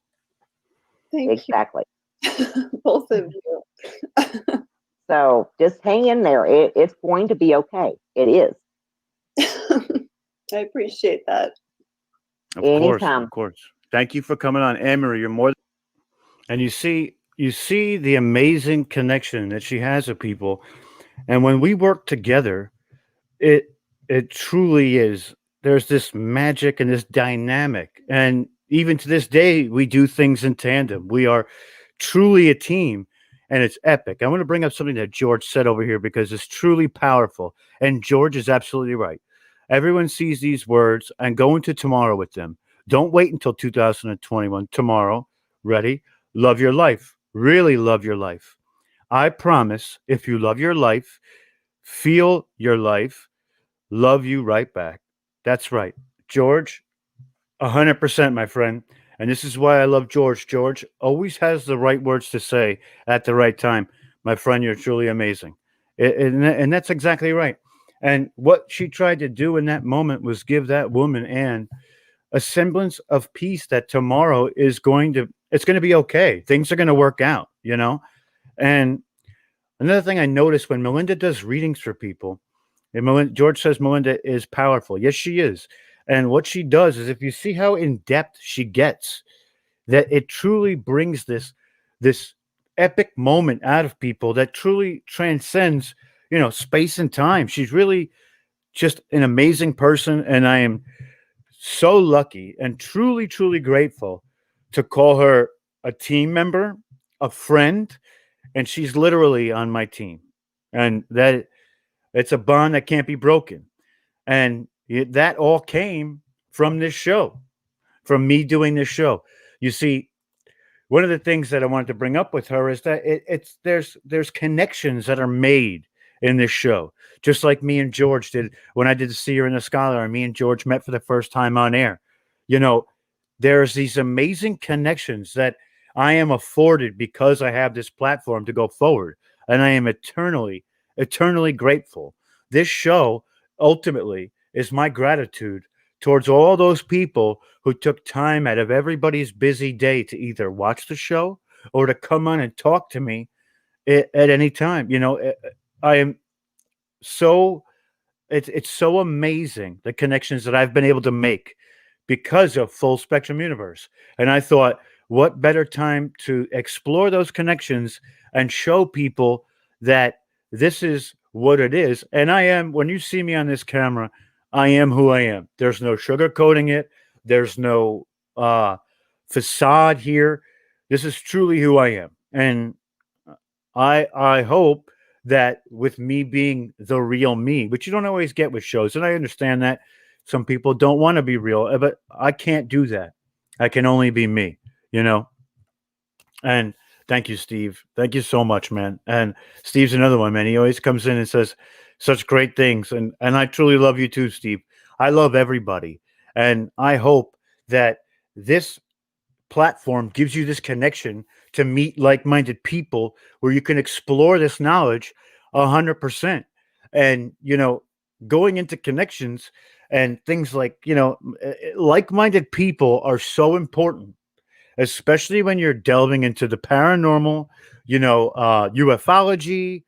Thank exactly. you. Both of you. So just hang in there. It's going to be okay. It is. I appreciate that. Of course. Thank you for coming on, Anne-Marie. You're more. And you see the amazing connection that she has with people, and when we work together, it truly is. There's this magic and this dynamic, and even to this day, we do things in tandem. We are truly a team, and it's epic. I want to bring up something that George said over here because it's truly powerful, and George is absolutely right. Everyone sees these words and go into tomorrow with them. Don't wait until 2021. Tomorrow, ready? Love your life. Really love your life. I promise, if you love your life, feel your life, love you right back. That's right. George, 100%, my friend. And this is why I love George. George always has the right words to say at the right time. My friend, you're truly amazing. And that's exactly right. And what she tried to do in that moment was give that woman, Anne, a semblance of peace that tomorrow it's going to be okay. Things are going to work out, you know? And another thing I noticed when Melinda does readings for people, and George says Melinda is powerful. Yes, she is. And what she does is, if you see how in depth she gets, that it truly brings this epic moment out of people that truly transcends, space and time. She's really just an amazing person. And I am so lucky and truly, truly grateful to call her a team member, a friend, and she's literally on my team. And that it's a bond that can't be broken. And that all came from this show, from me doing this show. You see, one of the things that I wanted to bring up with her is that there's connections that are made in this show, just like me and George did when I did the Seer and the Scholar, and me and George met for the first time on air. There's these amazing connections that I am afforded because I have this platform to go forward, and I am eternally, eternally grateful. This show ultimately is my gratitude towards all those people who took time out of everybody's busy day to either watch the show or to come on and talk to me at any time. I am so it's so amazing the connections that I've been able to make because of Full Spectrum Universe. And I thought, what better time to explore those connections and show people that this is what it is. And I am, when you see me on this camera, I am who I am. There's no sugarcoating it. There's no facade here. This is truly who I am. And I hope that with me being the real me, which you don't always get with shows, and I understand that some people don't want to be real, but I can't do that. I can only be me, And thank you, Steve. Thank you so much, man. And Steve's another one, man. He always comes in and says such great things. And I truly love you too, Steve. I love everybody. And I hope that this platform gives you this connection to meet like-minded people where you can explore this knowledge 100%. And, going into connections and things like, like-minded people are so important, especially when you're delving into the paranormal, ufology,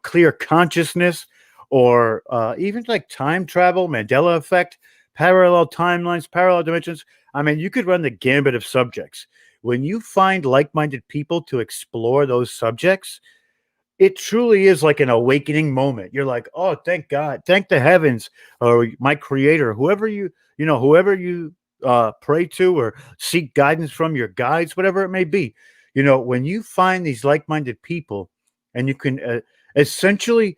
clear consciousness, or even like time travel, Mandela effect, parallel timelines, parallel dimensions. I mean, you could run the gambit of subjects. When you find like-minded people to explore those subjects, it truly is like an awakening moment. You're like, oh, thank God, thank the heavens, or my creator, whoever you pray to or seek guidance from, your guides, whatever it may be. When you find these like-minded people and you can essentially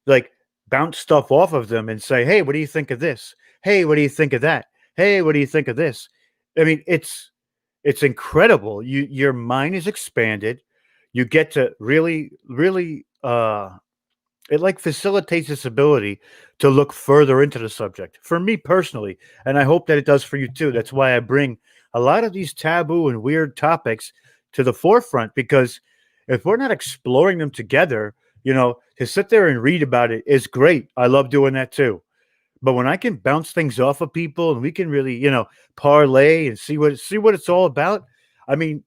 like bounce stuff off of them and say, hey, what do you think of this? Hey, what do you think of that? Hey, what do you think of this? I mean, it's incredible. Your mind is expanded. You get to really, really, it like facilitates this ability to look further into the subject for me personally. And I hope that it does for you too. That's why I bring a lot of these taboo and weird topics to the forefront, because if we're not exploring them together, to sit there and read about it is great. I love doing that too. But when I can bounce things off of people and we can really, parlay and see what it's all about, I mean,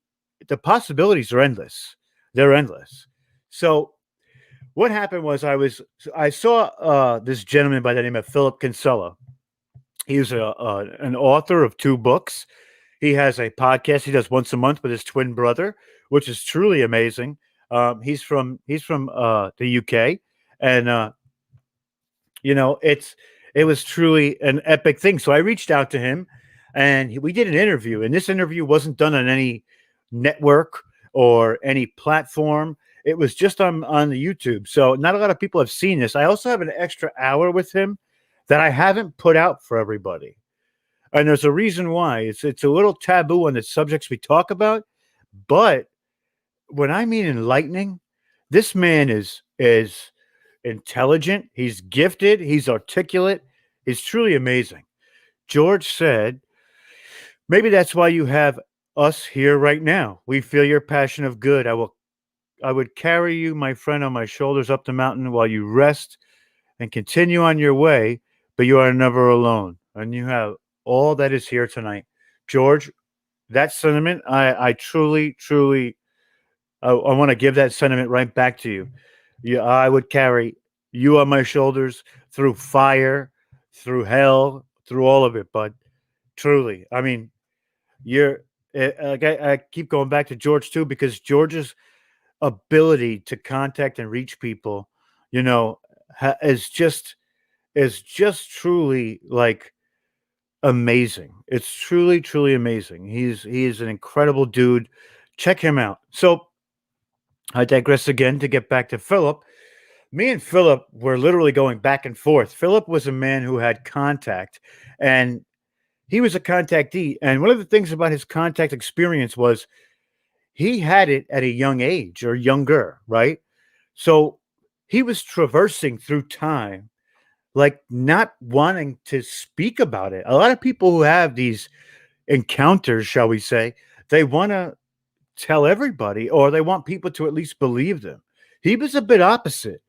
the possibilities are endless. They're endless. So what happened was I saw this gentleman by the name of Philip Kinsella. He's an author of 2 books. He has a podcast he does once a month with his twin brother, which is truly amazing. He's from the UK, and it was truly an epic thing. So I reached out to him, and we did an interview. And this interview wasn't done on any network or any platform. It was just on the YouTube. So not a lot of people have seen this. I also have an extra hour with him that I haven't put out for everybody. And there's a reason why. It's a little taboo on the subjects we talk about. But when I mean enlightening, this man is intelligent. He's gifted. He's articulate. He's truly amazing. George said, maybe that's why you have us here right now. We feel your passion of good. I would carry you, my friend, on my shoulders up the mountain while you rest and continue on your way, but you are never alone. And you have all that is here tonight. George, that sentiment, I truly, I want to give that sentiment right back to you. Yeah, I would carry you on my shoulders through fire, through hell, through all of it, bud. Truly. I mean, I keep going back to George too, because George's ability to contact and reach people, is just truly like amazing. It's truly, truly amazing. He is an incredible dude. Check him out. So I digress again to get back to Philip. Me and Philip were literally going back and forth. Philip was a man who had contact, and he was a contactee. And one of the things about his contact experience was he had it at a young age or younger, right? So he was traversing through time, like not wanting to speak about it. A lot of people who have these encounters, shall we say, they want to tell everybody, or they want people to at least believe them. He was a bit opposite.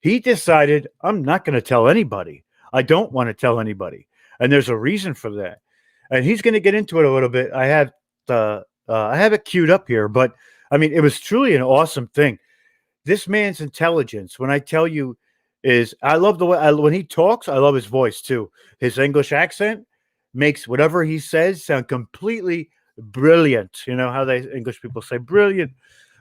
He decided, I'm not going to tell anybody. I don't want to tell anybody. And there's a reason for that. And he's going to get into it a little bit. I have it queued up here, but I mean, it was truly an awesome thing. This man's intelligence, when I tell you, is I love the way when he talks. I love his voice too. His English accent makes whatever he says sound completely brilliant. You know how they English people say brilliant.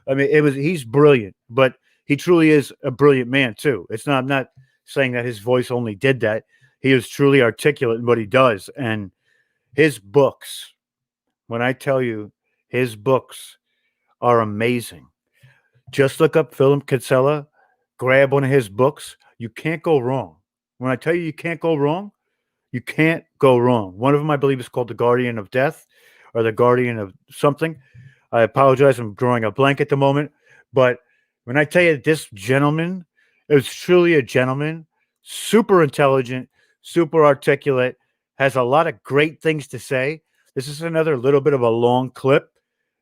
I mean, he's brilliant, but he truly is a brilliant man too. I'm not saying that his voice only did that. He is truly articulate in what he does, and his books. When I tell you, his books are amazing. Just look up Philip Kinsella, grab one of his books. You can't go wrong. When I tell you can't go wrong, you can't go wrong. One of them, I believe, is called The Guardian of Death or The Guardian of something. I apologize. I'm drawing a blank at the moment. But when I tell you this gentleman is truly a gentleman, super intelligent, super articulate, has a lot of great things to say. This is another little bit of a long clip,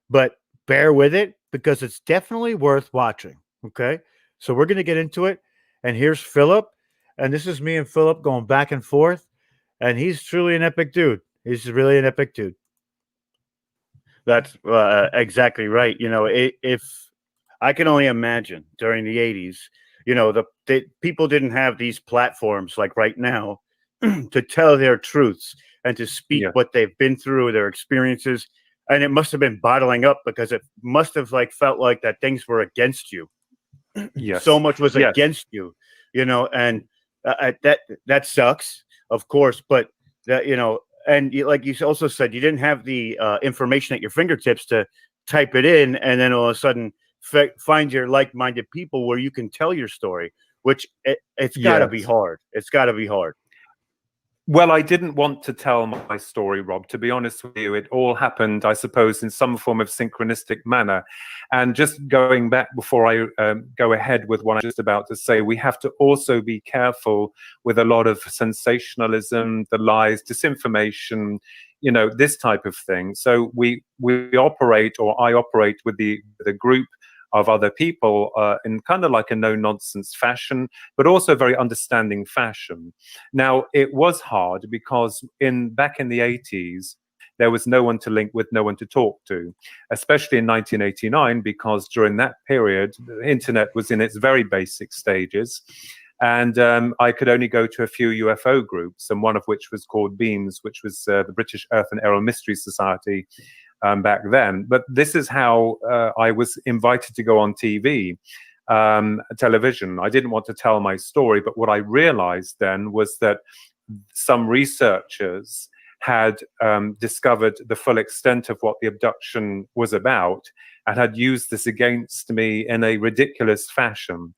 but bear with it because it's definitely worth watching. Okay. So we're going to get into it. And here's Philip. And this is me and Philip going back and forth. And he's truly an epic dude. He's really an epic dude. That's exactly right. You know, if I can only imagine during the 80s, you know, the people didn't have these platforms like right now to tell their truths and to speak what they've been through, their experiences. And it must have been bottling up because it must have felt like that things were against you. Yes. So much was against you, you know, and that sucks, of course. But that, you know, and like you also said, you didn't have the information at your fingertips to type it in and then all of a sudden find your like-minded people where you can tell your story, which it's got to be hard. It's got to be hard. Well, I didn't want to tell my story, Rob. To be honest with you, it all happened, I suppose, in some form of synchronistic manner. And just going back before I go ahead with what I'm just about to say, we have to also be careful with a lot of sensationalism, the lies, disinformation, you know, this type of thing. So we operate, or I operate with the group of other people in kind of like a no-nonsense fashion, but also very understanding fashion. Now, it was hard because back in the 80s, there was no one to link with, no one to talk to, especially in 1989, because during that period, the internet was in its very basic stages. And I could only go to a few UFO groups, and one of which was called BEAMS, which was the British Earth and Aerial Mystery Society, back then. But this is how I was invited to go on TV, television. I didn't want to tell my story, but what I realized then was that some researchers had discovered the full extent of what the abduction was about and had used this against me in a ridiculous fashion.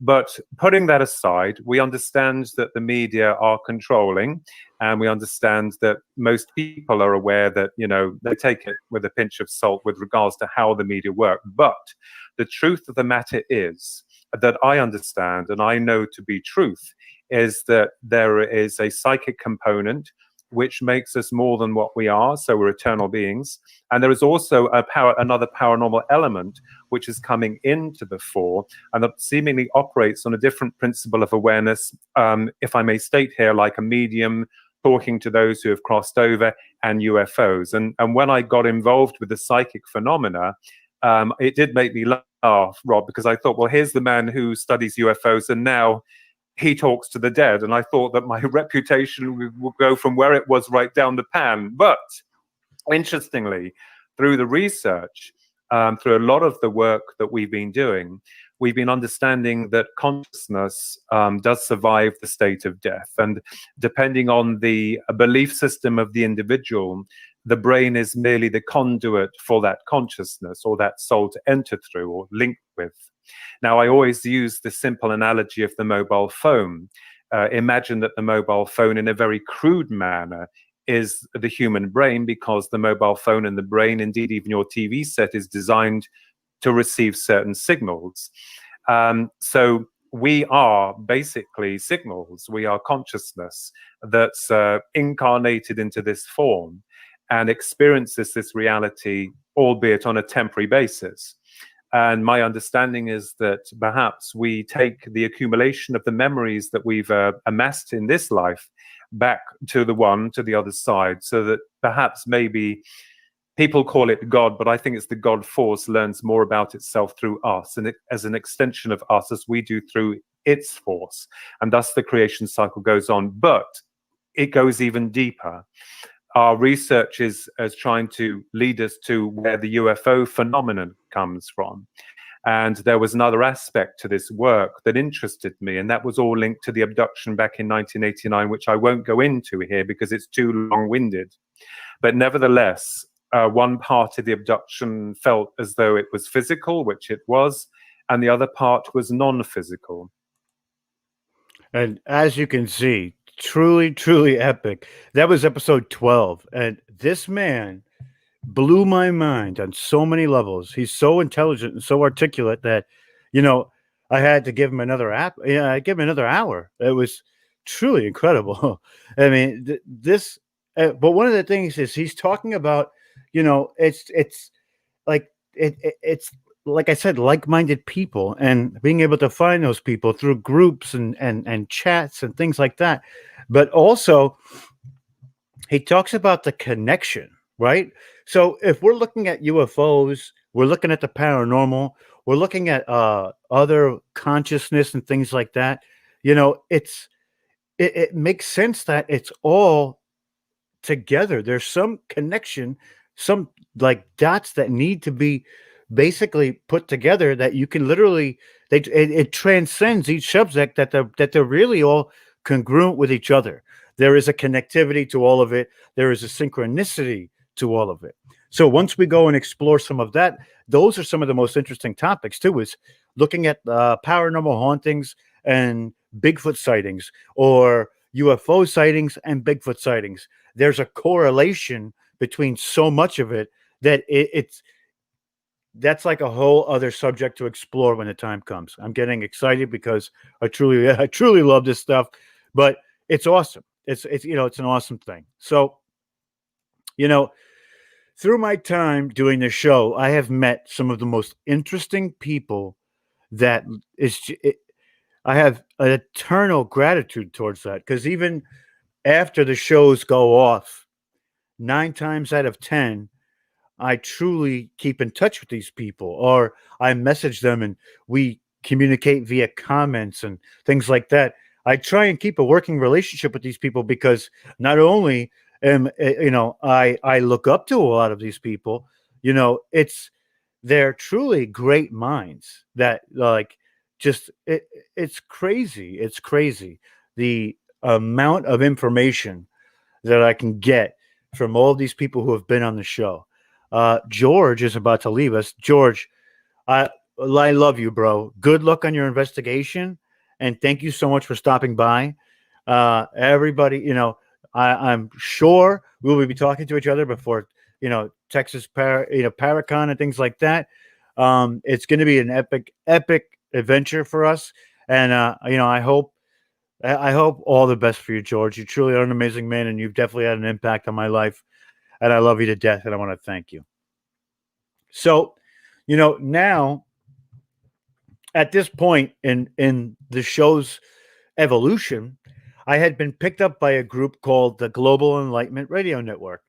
But putting that aside, we understand that the media are controlling, and we understand that most people are aware that, you know, they take it with a pinch of salt with regards to how the media work. But the truth of the matter is that I understand and I know to be truth is that there is a psychic component which makes us more than what we are, so we're eternal beings. And there is also another paranormal element which is coming into the fore and that seemingly operates on a different principle of awareness, if I may state here, like a medium talking to those who have crossed over, and UFOs. And when I got involved with the psychic phenomena, it did make me laugh, Rob, because I thought, well, here's the man who studies UFOs, and now he talks to the dead. And I thought that my reputation would go from where it was right down the pan. But interestingly, through the research, through a lot of the work that we've been doing, we've been understanding that consciousness does survive the state of death. And depending on the belief system of the individual, the brain is merely the conduit for that consciousness or that soul to enter through or link with. Now, I always use the simple analogy of the mobile phone. Imagine that the mobile phone, in a very crude manner, is the human brain, because the mobile phone and the brain, indeed even your TV set, is designed to receive certain signals. So we are basically signals. We are consciousness that's incarnated into this form and experiences this reality, albeit on a temporary basis. And my understanding is that perhaps we take the accumulation of the memories that we've amassed in this life back to the other side, so that perhaps maybe people call it God, but I think it's the God force learns more about itself through us and as an extension of us as we do through its force. And thus the creation cycle goes on. But it goes even deeper. Our research is trying to lead us to where the UFO phenomenon comes from. And there was another aspect to this work that interested me, and that was all linked to the abduction back in 1989, which I won't go into here because it's too long-winded. But nevertheless, one part of the abduction felt as though it was physical, which it was, and the other part was non-physical. And as you can see, truly, truly epic. That was episode 12. And this man blew my mind on so many levels. He's so intelligent and so articulate that, you know, I had to give him another I give him another hour. It was truly incredible. I mean, but one of the things is he's talking about, you know, it's like it's like I said, like-minded people, and being able to find those people through groups and chats and things like that. But also, he talks about the connection, right? So if we're looking at UFOs, we're looking at the paranormal, we're looking at other consciousness and things like that. You know, it makes sense that it's all together. There's some connection, some like dots that need to be basically put together that you can literally it transcends each subject, that they're really all congruent with each other. There is a connectivity to all of it. There is a synchronicity to all of it. So once we go and explore some of that, those are some of the most interesting topics too, is looking at paranormal hauntings and Bigfoot sightings, or UFO sightings and Bigfoot sightings. There's a correlation between so much of it that that's like a whole other subject to explore when the time comes. I'm getting excited because I truly love this stuff, but it's awesome. It's you know, it's an awesome thing. So, you know, through my time doing this show, I have met some of the most interesting people that I have an eternal gratitude towards that, because even after the shows go off, 9 times out of 10, I truly keep in touch with these people, or I message them and we communicate via comments and things like that. I try and keep a working relationship with these people because not only you know, I look up to a lot of these people, you know, they're truly great minds that like just it's crazy. It's crazy the amount of information that I can get from all of these people who have been on the show. George is about to leave us. George, I love you, bro. Good luck on your investigation, and thank you so much for stopping by. Everybody, you know, I'm sure we'll be talking to each other before, you know, Texas Paracon and things like that. It's going to be an epic adventure for us, and you know, I hope all the best for you, George. You truly are an amazing man, and you've definitely had an impact on my life. And I love you to death, and I want to thank you. So, you know, now at this point in the show's evolution, I had been picked up by a group called the Global Enlightenment Radio Network.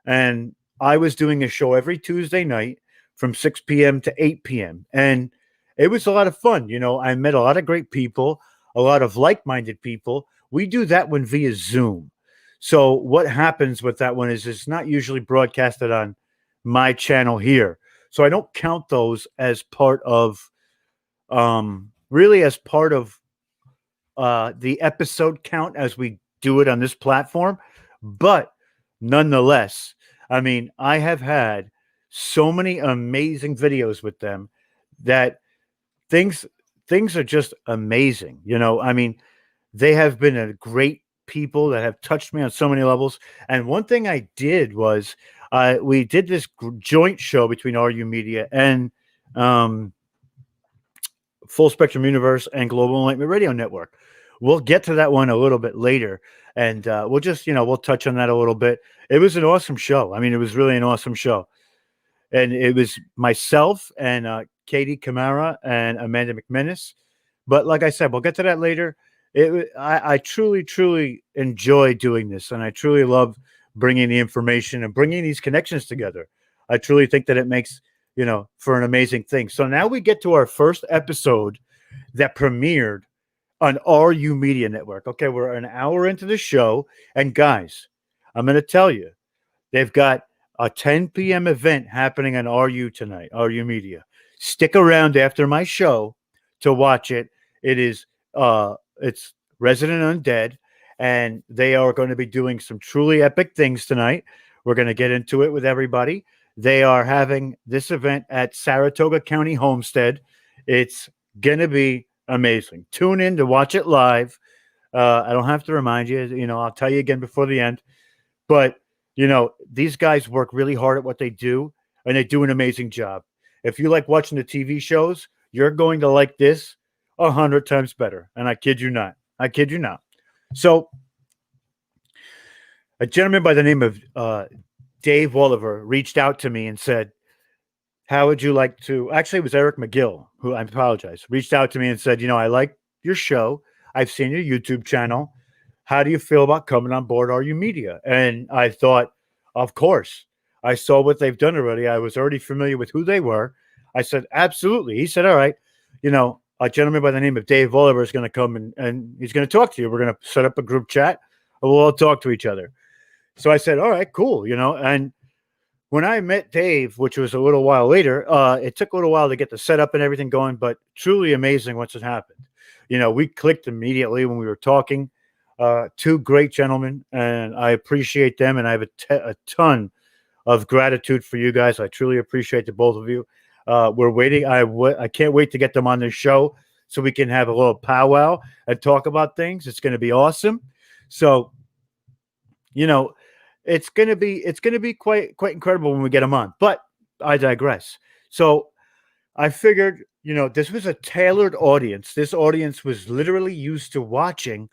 And I was doing a show every Tuesday night from 6 p.m. to 8 p.m. And it was a lot of fun. You know, I met a lot of great people, a lot of like-minded people. We do that one via Zoom. So what happens with that one is it's not usually broadcasted on my channel here. So I don't count those as part of, really as part of the episode count as we do it on this platform. But nonetheless, I mean, I have had so many amazing videos with them that things are just amazing. You know, I mean, they have been a great people that have touched me on so many levels. And one thing I did was we did this joint show between RU Media and Full Spectrum Universe and Global Enlightenment Radio Network. We'll get to that one a little bit later, and we'll just, you know, we'll touch on that a little bit. It was an awesome show. I mean, it was really an awesome show. And it was myself and Katie Camara and Amanda McManus. But like I said, we'll get to that later. I truly enjoy doing this, and I truly love bringing the information and bringing these connections together. I truly think that it makes, for an amazing thing. So now we get to our first episode that premiered on RU Media Network. Okay, we're an hour into the show, and guys, I'm going to tell you, they've got a 10 p.m. event happening on RU tonight, RU Media. Stick around after my show to watch it. It's Resident Undead, and they are going to be doing some truly epic things tonight. We're going to get into it with everybody. They are having this event at Saratoga County Homestead. It's going to be amazing. Tune in to watch it live. I don't have to remind you, I'll tell you again before the end. But, these guys work really hard at what they do, and they do an amazing job. If you like watching the TV shows, you're going to like this 100 times better. And I kid you not. So, a gentleman by the name of Dave Oliver reached out to me and said, how would you like to, actually it was Eric McGill, who, I apologize, reached out to me and said, I like your show. I've seen your YouTube channel. How do you feel about coming on board RU Media? And I thought, of course. I saw what they've done already. I was already familiar with who they were. I said, absolutely. He said, all right, a gentleman by the name of Dave Oliver is going to come and he's going to talk to you. We're going to set up a group chat and we'll all talk to each other. So I said, all right, cool. And when I met Dave, which was a little while later, it took a little while to get the setup and everything going, but truly amazing once it happened. We clicked immediately when we were talking. Two great gentlemen, and I appreciate them, and I have a ton of gratitude for you guys. I truly appreciate the both of you. We're waiting. I can't wait to get them on this show so we can have a little powwow and talk about things. It's going to be awesome. So, it's going to be quite incredible when we get them on. But I digress. So I figured, this was a tailored audience. This audience was literally used to watching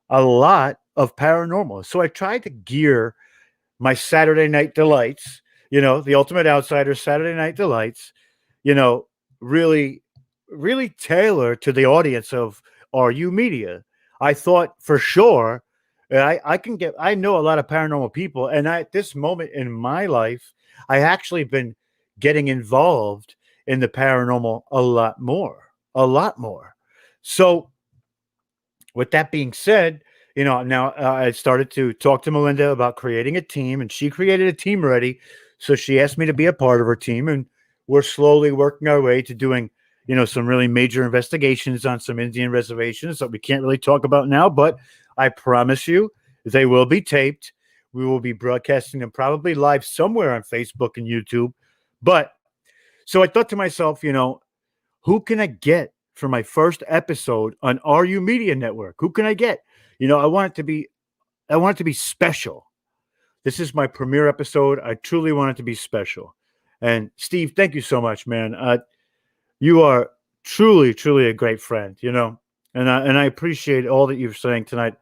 a lot of paranormal. So I tried to gear my Saturday Night Delights, the Ultimate Outsiders Saturday Night Delights, really, really tailor to the audience of RU Media. I thought for sure I know a lot of paranormal people, and at this moment in my life, I actually been getting involved in the paranormal a lot more. So with that being said, now I started to talk to Melinda about creating a team, and she created a team already. So she asked me to be a part of her team, and we're slowly working our way to doing, some really major investigations on some Indian reservations that we can't really talk about now, but I promise you they will be taped. We will be broadcasting them probably live somewhere on Facebook and YouTube. But so I thought to myself, who can I get for my first episode on RU Media Network? Who can I get? I want it to be special. This is my premiere episode. I truly want it to be special. And Steve, thank you so much, man. You are truly, truly a great friend, and I appreciate all that you're saying tonight.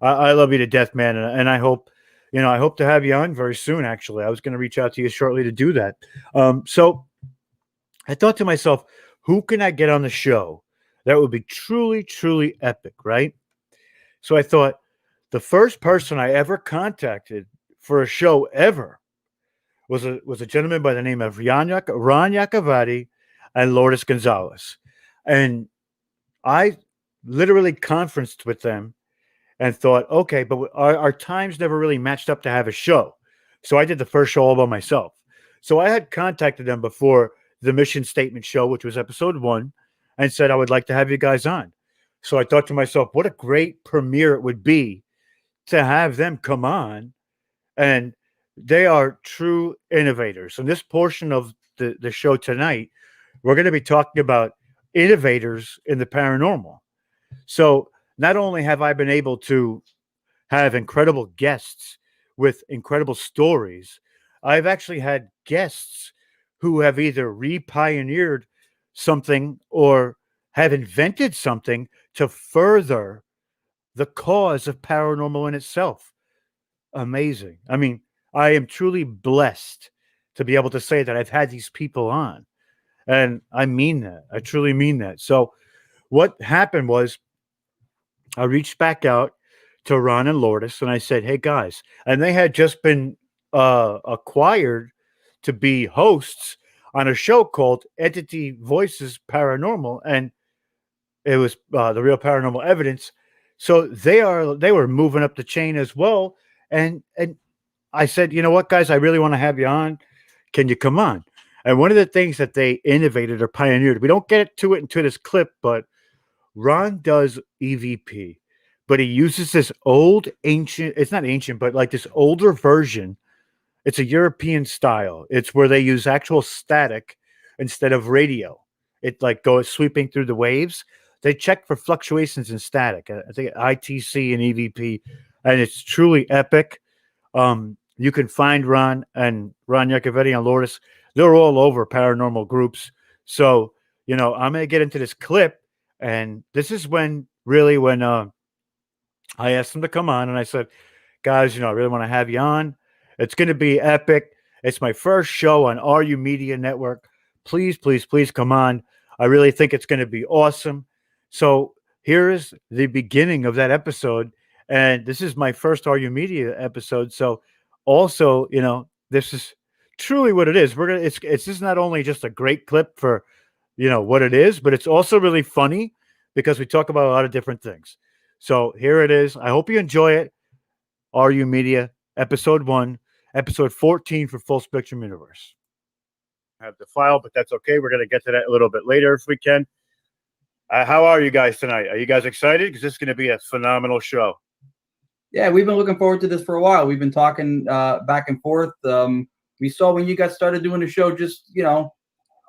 I love you to death, man. And I hope, I hope to have you on very soon. Actually, I was going to reach out to you shortly to do that. So I thought to myself, who can I get on the show that would be truly, truly epic, right? So I thought the first person I ever contacted for a show ever was a gentleman by the name of Ron Yakavati and Lourdes Gonzalez. And I literally conferenced with them and thought, okay, but our times never really matched up to have a show. So I did the first show all by myself. So I had contacted them before the Mission Statement show, which was episode 1, and said, I would like to have you guys on. So I thought to myself, what a great premiere it would be to have them come on. And they are true innovators. In this portion of the show tonight, we're going to be talking about innovators in the paranormal. So not only have I been able to have incredible guests with incredible stories, I've actually had guests who have either re-pioneered something or have invented something to further the cause of paranormal in itself. Amazing. I mean, I am truly blessed to be able to say that I've had these people on. And I mean that. I truly mean that. So what happened was I reached back out to Ron and Lourdes and I said, hey, guys, and they had just been acquired to be hosts on a show called Entity Voices Paranormal, and it was the Real Paranormal Evidence. So they were moving up the chain as well. And I said, you know what, guys, I really want to have you on. Can you come on? And one of the things that they innovated or pioneered, we don't get to it into this clip, but Ron does EVP, but he uses this old ancient, it's not ancient, but like this older version. It's a European style. It's where they use actual static instead of radio. It like goes sweeping through the waves. They check for fluctuations in static. I think ITC and EVP, and it's truly epic. You can find Ron Iacovetti and Lourdes. They're all over paranormal groups. So, you know, I'm going to get into this clip, and this is when I asked them to come on, and I said, guys, you know, I really want to have you on. It's going to be epic. It's my first show on RU Media Network. Please, please, please come on. I really think it's going to be awesome. So here is the beginning of that episode. And this is my first RU Media episode. So also, you know, this is truly what it is. It's just not only just a great clip for, you know, what it is, but it's also really funny because we talk about a lot of different things. So here it is. I hope you enjoy it. RU Media, episode 1, episode 14 for Full Spectrum Universe. I have the file, but that's okay. We're going to get to that a little bit later if we can. How are you guys tonight? Are you guys excited? Because this is going to be a phenomenal show. Yeah, we've been looking forward to this for a while. We've been talking back and forth. We saw when you guys started doing the show just, you know,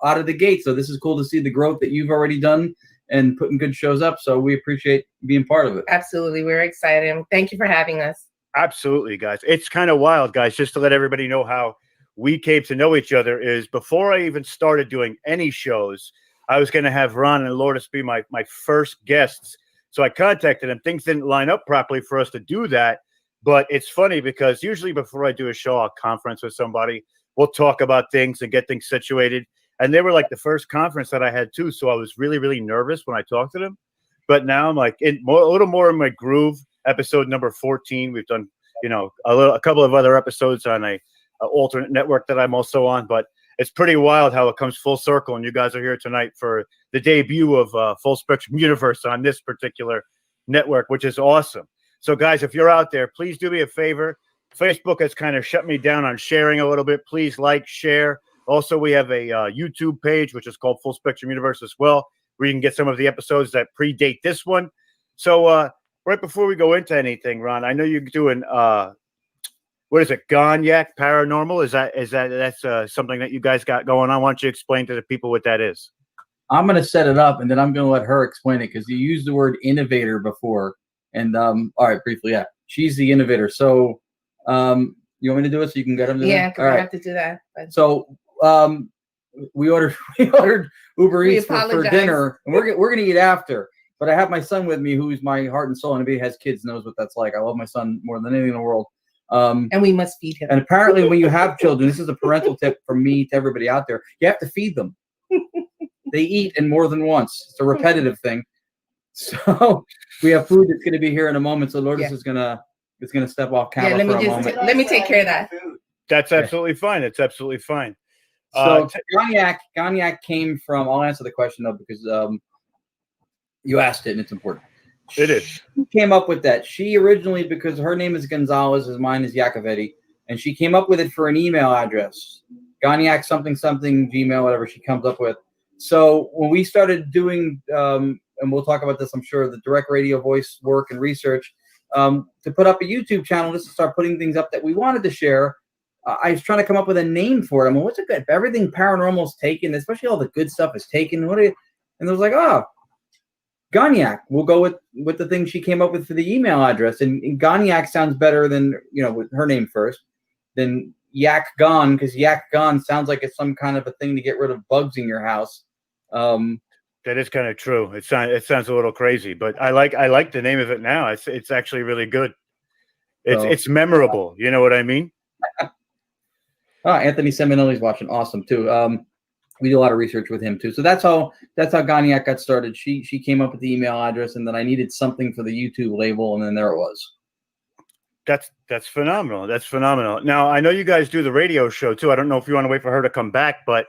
out of the gate. So this is cool to see the growth that you've already done and putting good shows up. So we appreciate being part of it. Absolutely. We're excited. And thank you for having us. Absolutely, guys. It's kind of wild, guys, just to let everybody know how we came to know each other is before I even started doing any shows, I was going to have Ron and Lourdes be my first guests. So I contacted them. Things didn't line up properly for us to do that. But it's funny because usually before I do a show, I'll conference with somebody. We'll talk about things and get things situated. And they were like the first conference that I had too. So I was really, really nervous when I talked to them. But now I'm like a little more in my groove. Episode number 14. We've done, you know, a couple of other episodes on a alternate network that I'm also on. But it's pretty wild how it comes full circle. And you guys are here tonight for the debut of Full Spectrum Universe on this particular network, which is awesome. So, guys, if you're out there, please do me a favor. Facebook has kind of shut me down on sharing a little bit. Please like, share. Also, we have a YouTube page, which is called Full Spectrum Universe as well, where you can get some of the episodes that predate this one. So, right before we go into anything, Ron, I know you're doing what is it, Gonyak Paranormal? That's something that you guys got going on? Why don't you explain to the people what that is? I'm going to set it up, and then I'm going to let her explain it because you used the word innovator before. And all right, briefly, yeah, she's the innovator. So you want me to do it so you can get them? Yeah, because I have to do that. But. So we ordered Uber Eats for dinner, and we're going to eat after. But I have my son with me, who's my heart and soul, and anybody who has kids knows what that's like. I love my son more than anything in the world. And we must feed him. And apparently when you have children, this is a parental tip from me to everybody out there, you have to feed them. They eat and more than once. It's a repetitive thing. So we have food that's going to be here in a moment. So Lourdes is going to step off camera for a moment. Let me take care of that. That's absolutely fine. It's absolutely fine. So Gonyak came from, I'll answer the question though, because you asked it and it's important. It is. She came up with that. She originally, because her name is Gonzalez, as mine is Iacovetti, and she came up with it for an email address. Gonyak something Gmail, whatever she comes up with. So when we started doing, and we'll talk about this, I'm sure, the direct radio voice work and research, to put up a YouTube channel, just to start putting things up that we wanted to share, I was trying to come up with a name for it. I mean, what's a good? Everything paranormal is taken, especially all the good stuff is taken. And it was like, oh, Gonyak. We'll go with the thing she came up with for the email address. And Gonyak sounds better than, you know, with her name first, than Yak Gone, because Yak Gone sounds like it's some kind of a thing to get rid of bugs in your house. That is kind of true. It sounds a little crazy, but I like the name of it now. It's actually really good. It's memorable. You know what I mean? Anthony Seminelli's watching. Awesome too. We do a lot of research with him too. So that's how Gonyak got started. She came up with the email address, and then I needed something for the YouTube label, and then there it was. That's phenomenal. That's phenomenal. Now I know you guys do the radio show too. I don't know if you want to wait for her to come back, but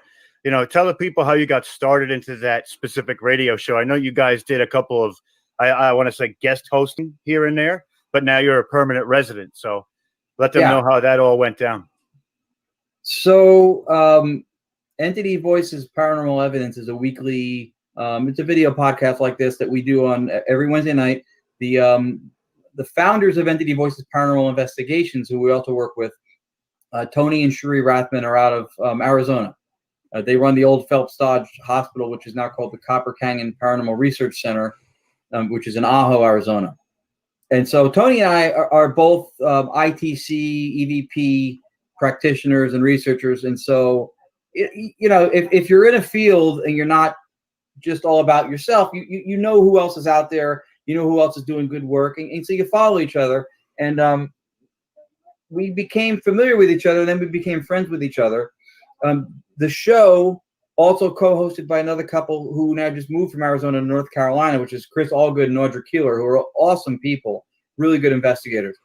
tell the people how you got started into that specific radio show. I know you guys did a couple of, I want to say guest hosting here and there, but now you're a permanent resident. So let them know how that all went down. So Entity Voices Paranormal Evidence is a weekly, it's a video podcast like this that we do on every Wednesday night. The founders of Entity Voices Paranormal Investigations, who we also work with, Tony and Shuri Rathman, are out of Arizona. They run the old Phelps Dodge Hospital, which is now called the Copper Canyon Paranormal Research Center, which is in Ajo, Arizona. And so Tony and I are both ITC, EVP practitioners and researchers. And so, if you're in a field and you're not just all about yourself, you know who else is out there. You know who else is doing good work, and so you follow each other. And we became familiar with each other, and then we became friends with each other. The show also co-hosted by another couple who now just moved from Arizona to North Carolina, which is Chris Allgood and Audra Keeler, who are awesome people, really good investigators.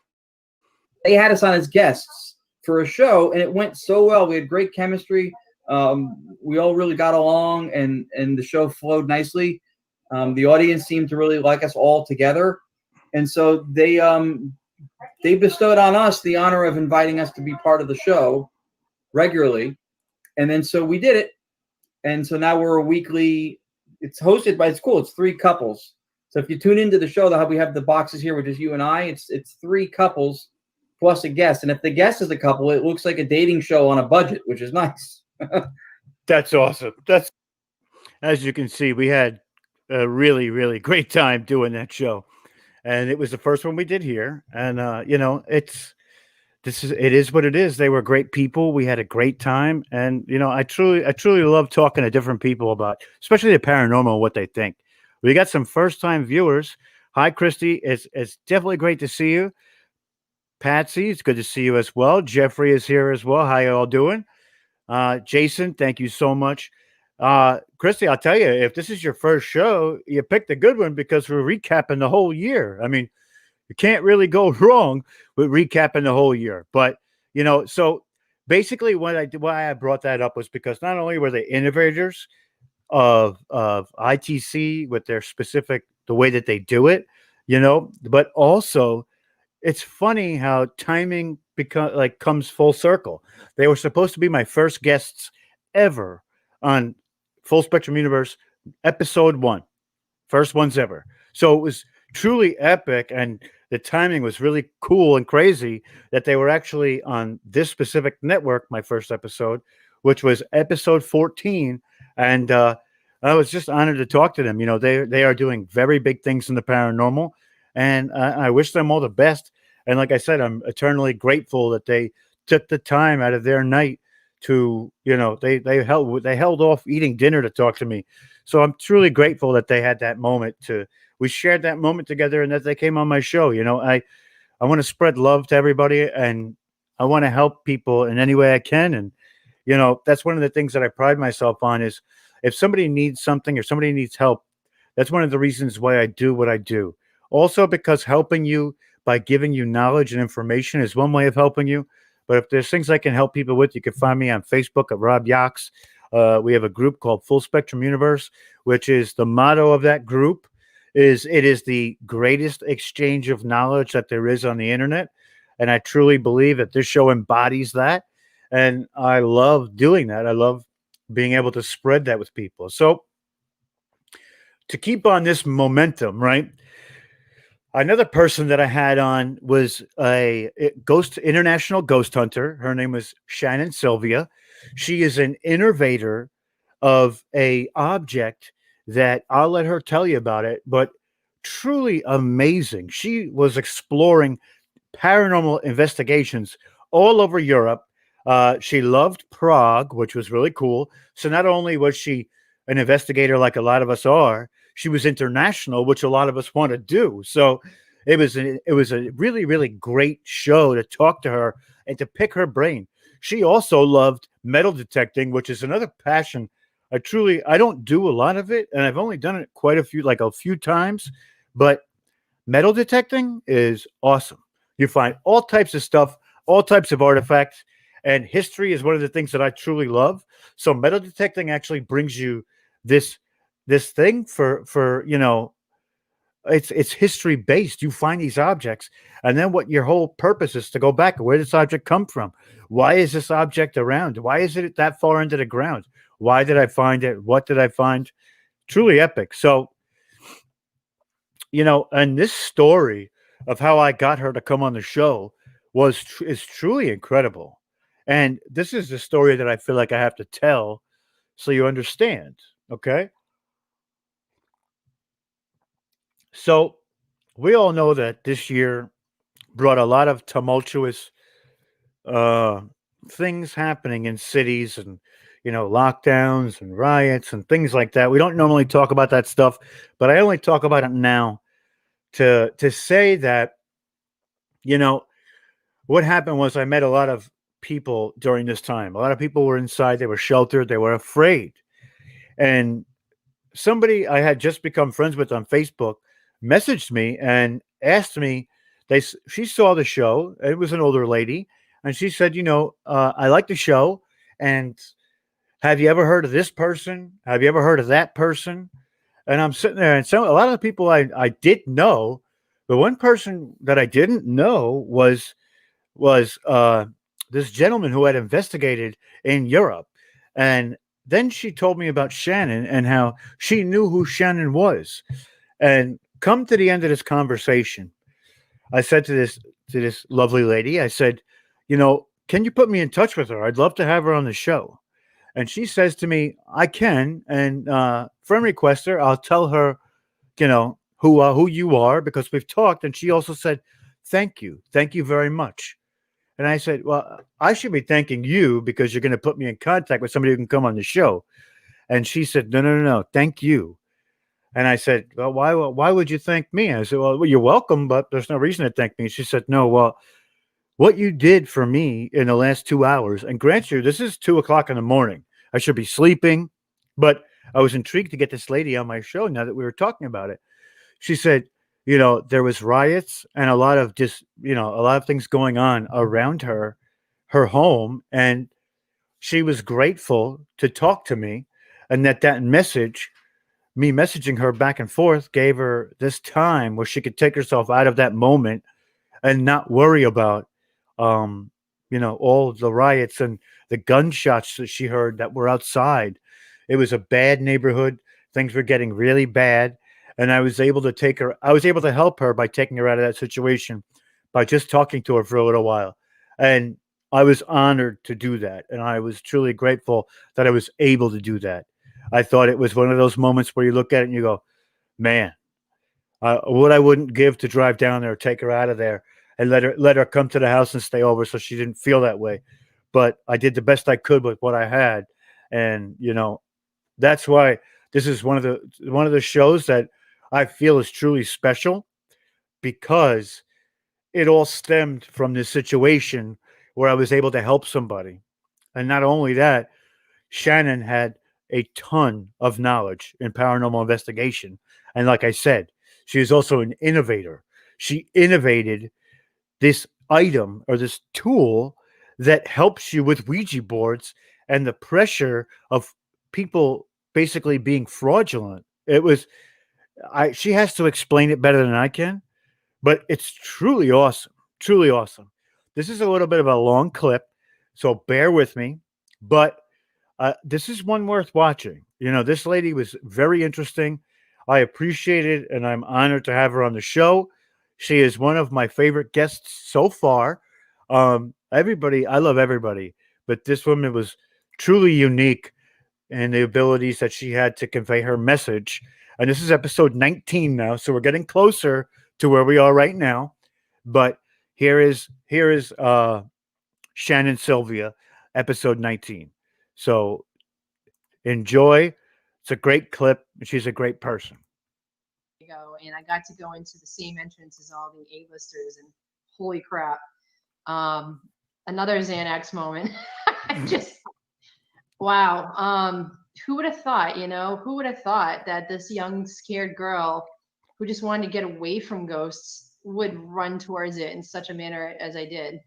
They had us on as guests for a show, and it went so well. We had great chemistry. We all really got along, and the show flowed nicely. The audience seemed to really like us all together. And so they bestowed on us the honor of inviting us to be part of the show regularly. And then so we did it. And so now we're a weekly, it's hosted by, it's cool. It's 3 couples. So if you tune into the show, we have the boxes here, which is you and I. It's 3 couples plus a guest. And if the guest is a couple, it looks like a dating show on a budget, which is nice. That's awesome. As you can see, we had a really, really great time doing that show, and it was the first one we did here. And it is what it is. They were great people. We had a great time, and I truly love talking to different people about, especially the paranormal, what they think. We got some first time viewers. Hi, Christy. It's definitely great to see you. Patsy, it's good to see you as well. Jeffrey is here as well. How you all doing? Jason, thank you so much. Christy, I'll tell you, if this is your first show, you picked a good one because we're recapping the whole year. I mean, you can't really go wrong with recapping the whole year. But, so basically why I brought that up was because not only were they innovators of ITC with their specific, the way that they do it, but also it's funny how timing comes full circle. They were supposed to be my first guests ever on Full Spectrum Universe, episode 1, first ones ever. So it was truly epic, and the timing was really cool and crazy that they were actually on this specific network, my first episode, which was episode 14. And I was just honored to talk to them. They are doing very big things in the paranormal, and I wish them all the best. And like I said, I'm eternally grateful that they took the time out of their night to, they held off eating dinner to talk to me. So I'm truly grateful that they had that moment we shared that moment together, and that they came on my show. I want to spread love to everybody, and I want to help people in any way I can. And, that's one of the things that I pride myself on is if somebody needs something or somebody needs help, that's one of the reasons why I do what I do. Also, because helping you by giving you knowledge and information is one way of helping you. But if there's things I can help people with, you can find me on Facebook at Rob Yax. We have a group called Full Spectrum Universe, which is the motto of that group is it is the greatest exchange of knowledge that there is on the internet. And I truly believe that this show embodies that. And I love doing that. I love being able to spread that with people. So to keep on this momentum, right? Another person that I had on was a international ghost hunter. Her name was Shannon Sylvia. She is an innovator of a object that I'll let her tell you about it, but truly amazing. She was exploring paranormal investigations all over Europe. She loved Prague, which was really cool. So not only was she an investigator like a lot of us are, she was international, which a lot of us want to do. So it was a really, really great show to talk to her and to pick her brain. She also loved metal detecting, which is another passion. I don't do a lot of it, and I've only done it quite a few times, but metal detecting is awesome. You find all types of stuff, all types of artifacts, and history is one of the things that I truly love. So metal detecting actually brings you this thing for it's history based. You find these objects, and then what your whole purpose is to go back. Where did this object come from? Why is this object around? Why is it that far into the ground? Why did I find it? What did I find? Truly epic. So, and this story of how I got her to come on the show is truly incredible. And this is the story that I feel like I have to tell so you understand. Okay. So we all know that this year brought a lot of tumultuous things happening in cities and, lockdowns and riots and things like that. We don't normally talk about that stuff, but I only talk about it now to say that, what happened was I met a lot of people during this time. A lot of people were inside, they were sheltered, they were afraid. And somebody I had just become friends with on Facebook messaged me and asked me, she saw the show. It was an older lady. And she said, I like the show. And have you ever heard of this person? Have you ever heard of that person? And I'm sitting there, and a lot of the people I did know, but one person that I didn't know was this gentleman who had investigated in Europe. And then she told me about Shannon and how she knew who Shannon was. And come to the end of this conversation, I said to this lovely lady, I said, can you put me in touch with her? I'd love to have her on the show. And she says to me, I can. And friend request her. I'll tell her, who you are, because we've talked. And she also said, thank you. Thank you very much. And I said, well, I should be thanking you because you're going to put me in contact with somebody who can come on the show. And she said, no, thank you. And I said, well, why would you thank me? And I said, well, you're welcome, but there's no reason to thank me. She said, no, well, what you did for me in the last 2 hours, and grant you, this is 2:00 in the morning. I should be sleeping, but I was intrigued to get this lady on my show now that we were talking about it. She said, there was riots and a lot of a lot of things going on around her home. And she was grateful to talk to me, and that message, me messaging her back and forth, gave her this time where she could take herself out of that moment and not worry about, all the riots and the gunshots that she heard that were outside. It was a bad neighborhood. Things were getting really bad. And I was able to help her by taking her out of that situation by just talking to her for a little while. And I was honored to do that. And I was truly grateful that I was able to do that. I thought it was one of those moments where you look at it and you go, man, what I wouldn't give to drive down there, take her out of there, and let her come to the house and stay over so she didn't feel that way. But I did the best I could with what I had. And, that's why this is one of the shows that I feel is truly special, because it all stemmed from this situation where I was able to help somebody. And not only that, Shannon had a ton of knowledge in paranormal investigation. And like I said, she is also an innovator. She innovated this item or this tool that helps you with Ouija boards and the pressure of people basically being fraudulent. She has to explain it better than I can, but it's truly awesome. Truly awesome. This is a little bit of a long clip, so bear with me, but this is one worth watching. This lady was very interesting. I appreciate it, and I'm honored to have her on the show. She is one of my favorite guests so far. Everybody, I love everybody, but this woman was truly unique in the abilities that she had to convey her message. And this is episode 19 now, so we're getting closer to where we are right now. But here is Shannon Sylvia, episode 19. So enjoy. It's a great clip. She's a great person. And I got to go into the same entrance as all the A-listers, and holy crap, another Xanax moment. Just wow. Who would have thought, who would have thought that this young scared girl who just wanted to get away from ghosts would run towards it in such a manner as I did.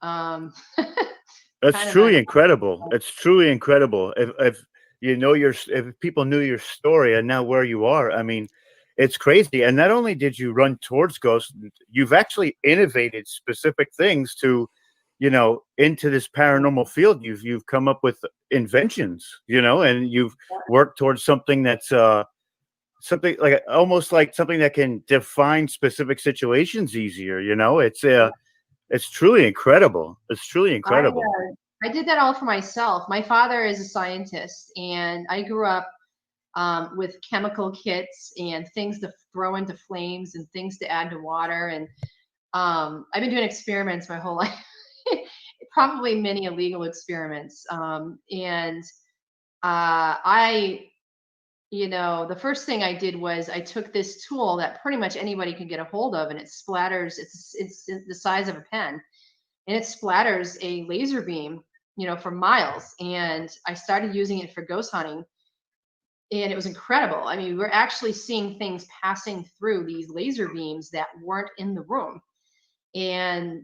That's kind of truly a- incredible. It's truly incredible. If you know if people knew your story and now where you are, I mean, it's crazy. And not only did you run towards ghosts, you've actually innovated specific things to, you know, into this paranormal field. You've come up with inventions, you know, and you've worked towards something that's something like almost like something that can define specific situations easier. You know, it's truly incredible. It's truly incredible. I did that all for myself. My father is a scientist, and I grew up with chemical kits and things to throw into flames and things to add to water. And I've been doing experiments my whole life, probably many illegal experiments. You know, the first thing I did was I took this tool that pretty much anybody can get a hold of, and it splatters. It's the size of a pen, and it splatters a laser beam, you know, for miles. And I started using it for ghost hunting, and it was incredible. I mean, we're actually seeing things passing through these laser beams that weren't in the room, and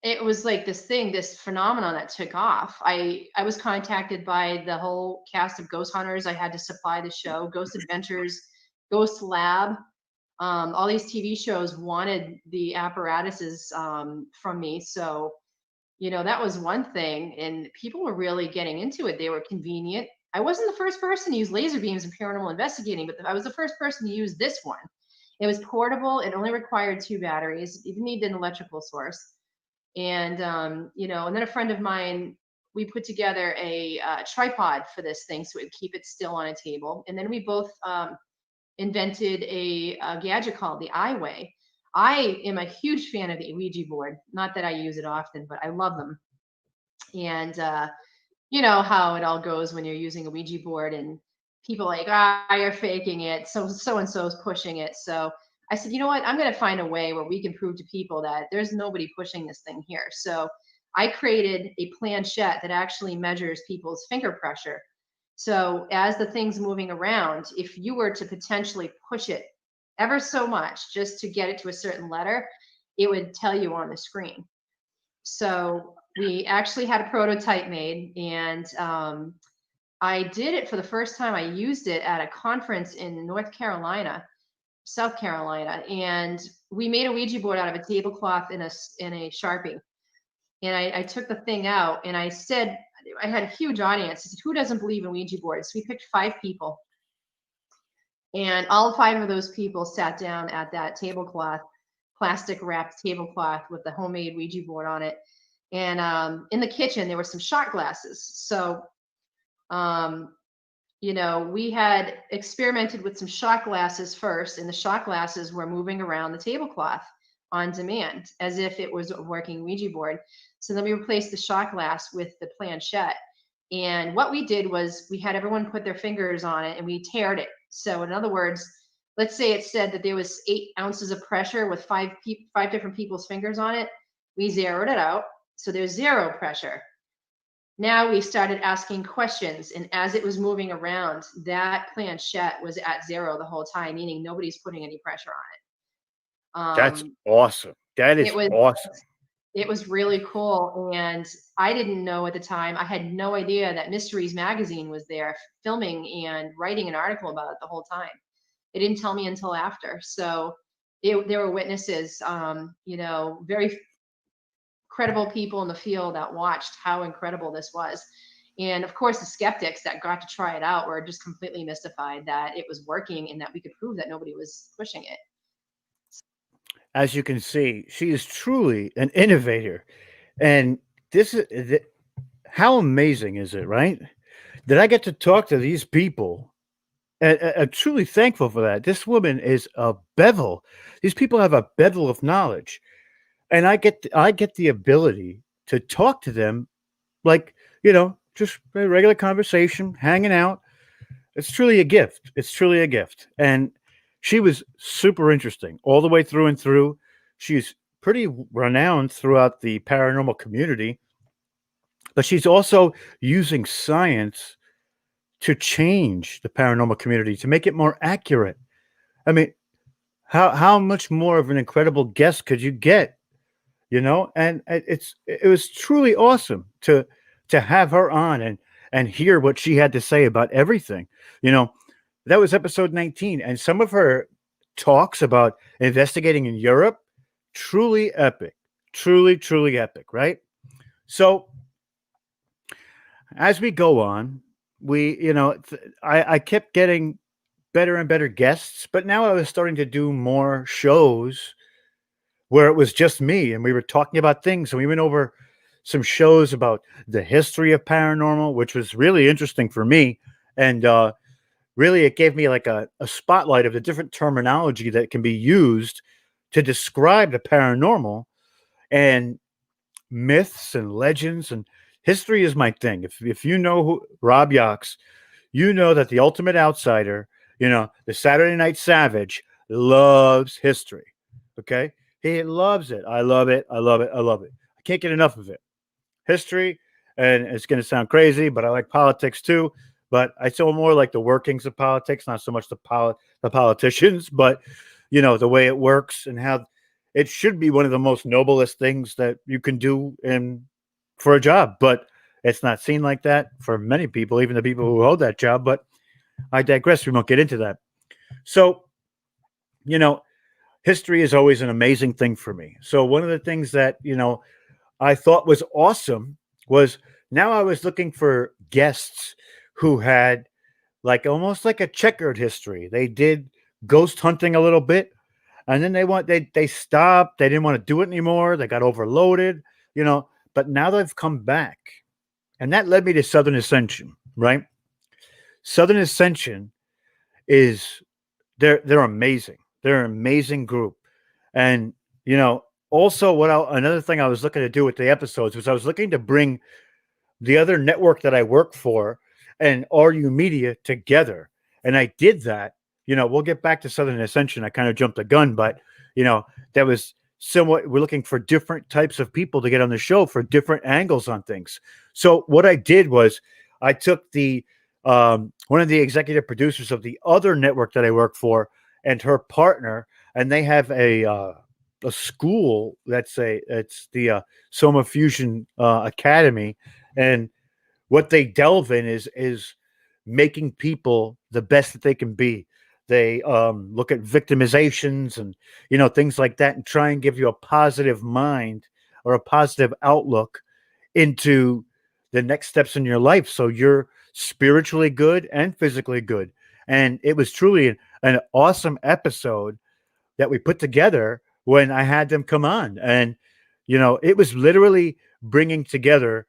it was like this phenomenon that took off. I was contacted by the whole cast of Ghost Hunters. I had to supply the show, Ghost Adventures, Ghost Lab. All these TV shows wanted the apparatuses from me. So, you know, that was one thing. And people were really getting into it. They were convenient. I wasn't the first person to use laser beams in paranormal investigating, but I was the first person to use this one. It was portable. It only required 2 batteries. You didn't need an electrical source. And, you know, and then a friend of mine, we put together a tripod for this thing so it would keep it still on a table. And then we both invented a gadget called the iWay. I am a huge fan of the Ouija board. Not that I use it often, but I love them. And you know how it all goes when you're using a Ouija board and people like, you're faking it. So-and-so is pushing it. So I said, you know what? I'm going to find a way where we can prove to people that there's nobody pushing this thing here. So I created a planchette that actually measures people's finger pressure. So as the thing's moving around, if you were to potentially push it ever so much just to get it to a certain letter, it would tell you on the screen. So we actually had a prototype made, and I did it for the first time. I used it at a conference in South Carolina, and we made a Ouija board out of a tablecloth in a Sharpie. And I took the thing out, and I said, I had a huge audience. I said, who doesn't believe in Ouija boards? So we picked 5 people, and all 5 of those people sat down at that tablecloth, plastic wrapped tablecloth with the homemade Ouija board on it. And in the kitchen, there were some shot glasses. So, you know, we had experimented with some shot glasses first, and the shot glasses were moving around the tablecloth on demand as if it was a working Ouija board. So then we replaced the shot glass with the planchette. And what we did was we had everyone put their fingers on it and we taired it. So in other words, let's say it said that there was 8 ounces of pressure with 5 different people's fingers on it. We zeroed it out. So there's 0 pressure. Now we started asking questions, and as it was moving around, that planchette was at 0 the whole time, meaning nobody's putting any pressure on it. That's awesome. That is awesome. It was really cool, and I didn't know at the time. I had no idea that Mysteries Magazine was there filming and writing an article about it the whole time. They didn't tell me until after. So there were witnesses, you know, very credible people in the field that watched how incredible this was. And of course, the skeptics that got to try it out were just completely mystified that it was working and that we could prove that nobody was pushing it. As you can see, she is truly an innovator. And this is how amazing is it, right? That I get to talk to these people. And I'm truly thankful for that. This woman is a bevel. These people have a bevel of knowledge. And I get the ability to talk to them like, you know, just a regular conversation, hanging out. It's truly a gift. It's truly a gift. And she was super interesting all the way through and through. She's pretty renowned throughout the paranormal community, but she's also using science to change the paranormal community, to make it more accurate. I mean, how much more of an incredible guest could you get? You know, and it was truly awesome to have her on and hear what she had to say about everything. You know, that was episode 19, and some of her talks about investigating in Europe, truly epic, truly epic, right? So as we go on, I kept getting better and better guests, but now I was starting to do more shows where it was just me and we were talking about things, and we went over some shows about the history of paranormal, which was really interesting for me. And really, it gave me like a spotlight of the different terminology that can be used to describe the paranormal and myths and legends. And history is my thing. If you know who Rob Yox, you know that the ultimate outsider, the Saturday Night Savage, loves history. Okay? He loves it. I love it. I love it. I love it. I can't get enough of it. History, and it's going to sound crazy, but I like politics too. But I still more like the workings of politics, not so much the politicians, but the way it works and how it should be one of the most noblest things that you can do for a job. But it's not seen like that for many people, even the people who hold that job. But I digress. We won't get into that. So, history is always an amazing thing for me. So one of the things that, I thought was awesome was now I was looking for guests who had like almost like a checkered history. They did ghost hunting a little bit, and then they stopped. They didn't want to do it anymore. They got overloaded, but now they've come back. And that led me to Southern Ascension, right? Southern Ascension is they're amazing. They're an amazing group. And also another thing I was looking to do with the episodes was I was looking to bring the other network that I work for and RU Media together. And I did that. We'll get back to Southern Ascension. I kind of jumped the gun, but that was somewhat, we're looking for different types of people to get on the show for different angles on things. So what I did was I took the one of the executive producers of the other network that I work for and her partner, and they have a school it's the Soma Fusion Academy, and what they delve in is making people the best that they can be. They look at victimizations and things like that, and try and give you a positive mind or a positive outlook into the next steps in your life, so you're spiritually good and physically good. And it was truly an awesome episode that we put together when I had them come on. And it was literally bringing together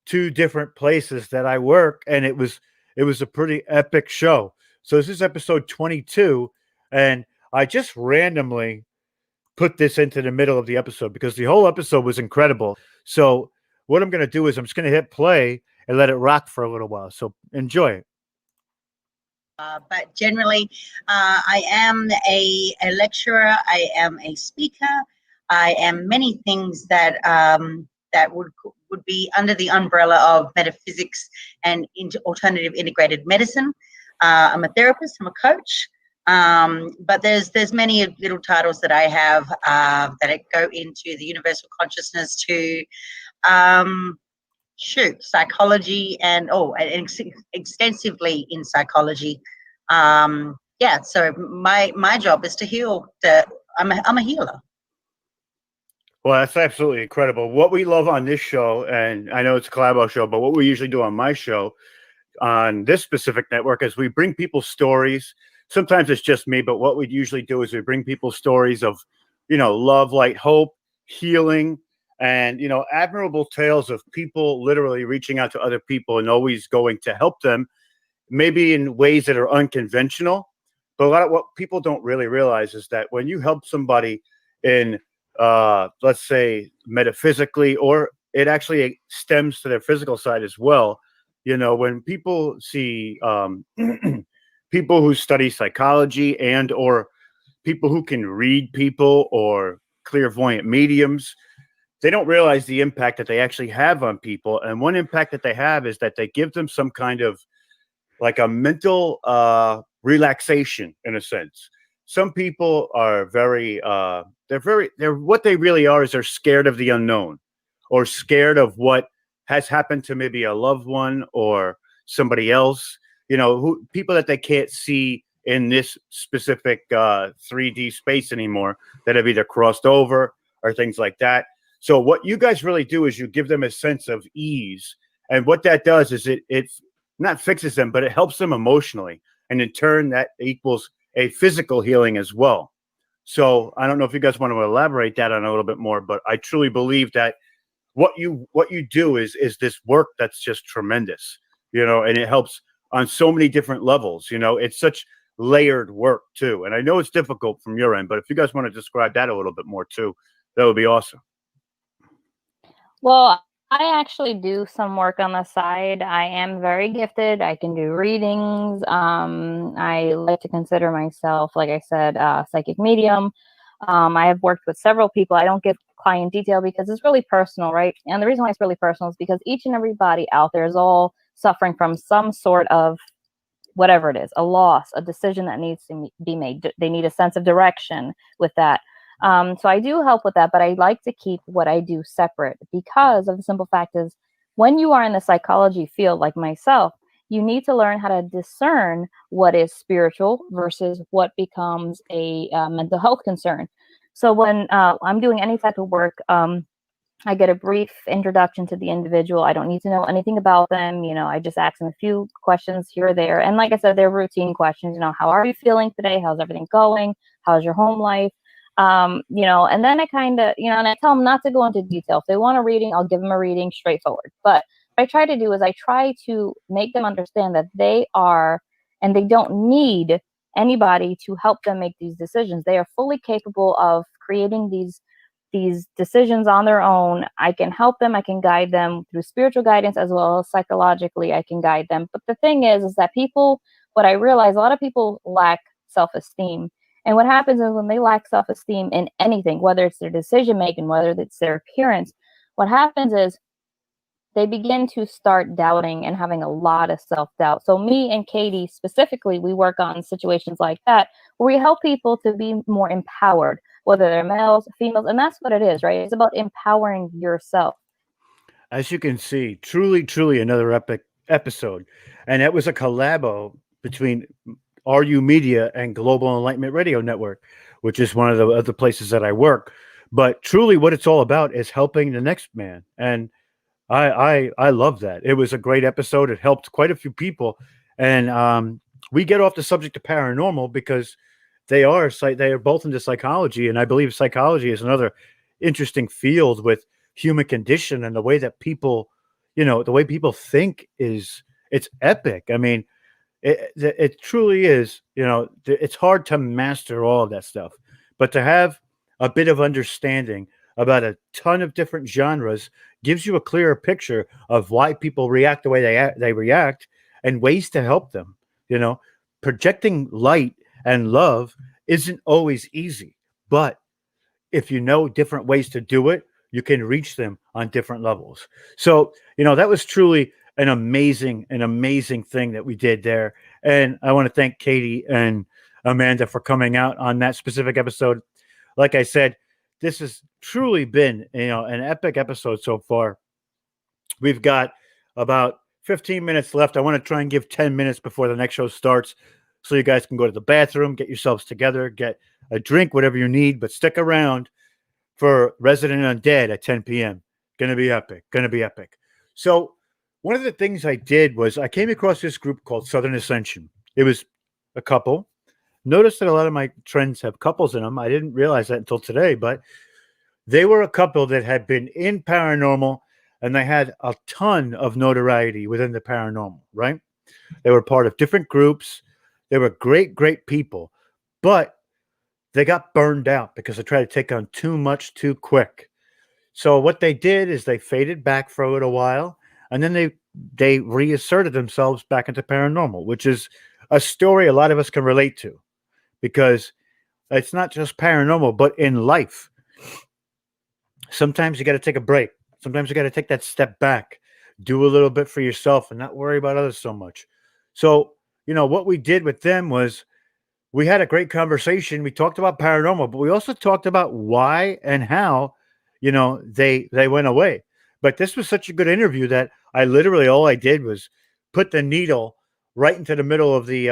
two different places that I work, and it was a pretty epic show. So this is episode 22, and I just randomly put this into the middle of the episode because the whole episode was incredible. So what I'm going to do is I'm just going to hit play and let it rock for a little while. So enjoy it. But generally, I am a lecturer. I am a speaker. I am many things that that would be under the umbrella of metaphysics and alternative integrated medicine. I'm a therapist. I'm a coach. But there's many little titles that I have that go into the universal consciousness to psychology and extensively in psychology. So my job is to heal. I'm a healer. Well, that's absolutely incredible. What we love on this show, and I know it's a collabo show, but what we usually do on my show, on this specific network, is we bring people stories. Sometimes it's just me, but what we usually do is we bring people stories of, love, light, hope, healing, and, admirable tales of people literally reaching out to other people and always going to help them, maybe in ways that are unconventional. But a lot of what people don't really realize is that when you help somebody in, let's say, metaphysically, or it actually stems to their physical side as well. When people see people who study psychology and or people who can read people or clairvoyant mediums, they don't realize the impact that they actually have on people. And one impact that they have is that they give them some kind of like a mental relaxation, in a sense. some people are very they're what they really are is they're scared of the unknown, or scared of what has happened to maybe a loved one or somebody else, who people that they can't see in this specific 3D space anymore, that have either crossed over or things like that. So what you guys really do is you give them a sense of ease, and what that does is it not fixes them, but it helps them emotionally, and in turn that equals a physical healing as well. So I don't know if you guys want to elaborate that on a little bit more, but I truly believe that what you do is this work that's just tremendous, and it helps on so many different levels. It's such layered work too, and I know it's difficult from your end, but if you guys want to describe that a little bit more too, that would be awesome. Well, I actually do some work on the side. I am very gifted. I can do readings. I like to consider myself, like I said, a psychic medium. I have worked with several people. I don't give client detail because it's really personal, right? And the reason why it's really personal is because each and everybody out there is all suffering from some sort of whatever it is, a loss, a decision that needs to be made. They need a sense of direction with that. So I do help with that, but I like to keep what I do separate because of the simple fact is when you are in the psychology field like myself, you need to learn how to discern what is spiritual versus what becomes a mental health concern. So when I'm doing any type of work, I get a brief introduction to the individual. I don't need to know anything about them. I just ask them a few questions here or there. And like I said, they're routine questions. How are you feeling today? How's everything going? How's your home life? And then I kind of, and I tell them not to go into detail. If they want a reading, I'll give them a reading straightforward. But what I try to do is I try to make them understand that they are, and they don't need anybody to help them make these decisions. They are fully capable of creating these decisions on their own. I can help them. I can guide them through spiritual guidance as well as psychologically. I can guide them. But the thing is that what I realize, a lot of people lack self-esteem. And what happens is when they lack self-esteem in anything, whether it's their decision-making, whether it's their appearance, what happens is they begin to start doubting and having a lot of self-doubt. So me and Katie specifically, we work on situations like that where we help people to be more empowered, whether they're males, females, and that's what it is, right? It's about empowering yourself. As you can see, truly another epic episode. And it was a collabo between RU Media and Global Enlightenment Radio Network, which is one of the other places that I work. But truly what it's all about is helping the next man. And I love that. It was a great episode. It helped quite a few people. And we get off the subject of paranormal because they are both into psychology. And I believe psychology is another interesting field with human condition and the way that people, the way people think it's epic. I mean, it truly is, it's hard to master all of that stuff, but to have a bit of understanding about a ton of different genres gives you a clearer picture of why people react the way they react and ways to help them. Projecting light and love isn't always easy, but if you know different ways to do it, you can reach them on different levels. So, that was truly an amazing thing that we did there. And I want to thank Katie and Amanda for coming out on that specific episode. Like I said, this has truly been, an epic episode so far. We've got about 15 minutes left. I want to try and give 10 minutes before the next show starts so you guys can go to the bathroom, get yourselves together, get a drink, whatever you need, but stick around for Resident Undead at 10 p.m. Gonna be epic. So one of the things I did was I came across this group called Southern Ascension. It was a couple. Notice that a lot of my trends have couples in them. I didn't realize that until today, but they were a couple that had been in paranormal and they had a ton of notoriety within the paranormal, right? They were part of different groups. They were great people, but they got burned out because they tried to take on too much too quick. So what they did is they faded back for a little while, and then they reasserted themselves back into paranormal, which is a story a lot of us can relate to because it's not just paranormal, but in life. Sometimes you got to take a break. Sometimes you got to take that step back, do a little bit for yourself and not worry about others so much. So, what we did with them was we had a great conversation. We talked about paranormal, but we also talked about why and how, they went away. But this was such a good interview that I literally, all I did was put the needle right into the middle of the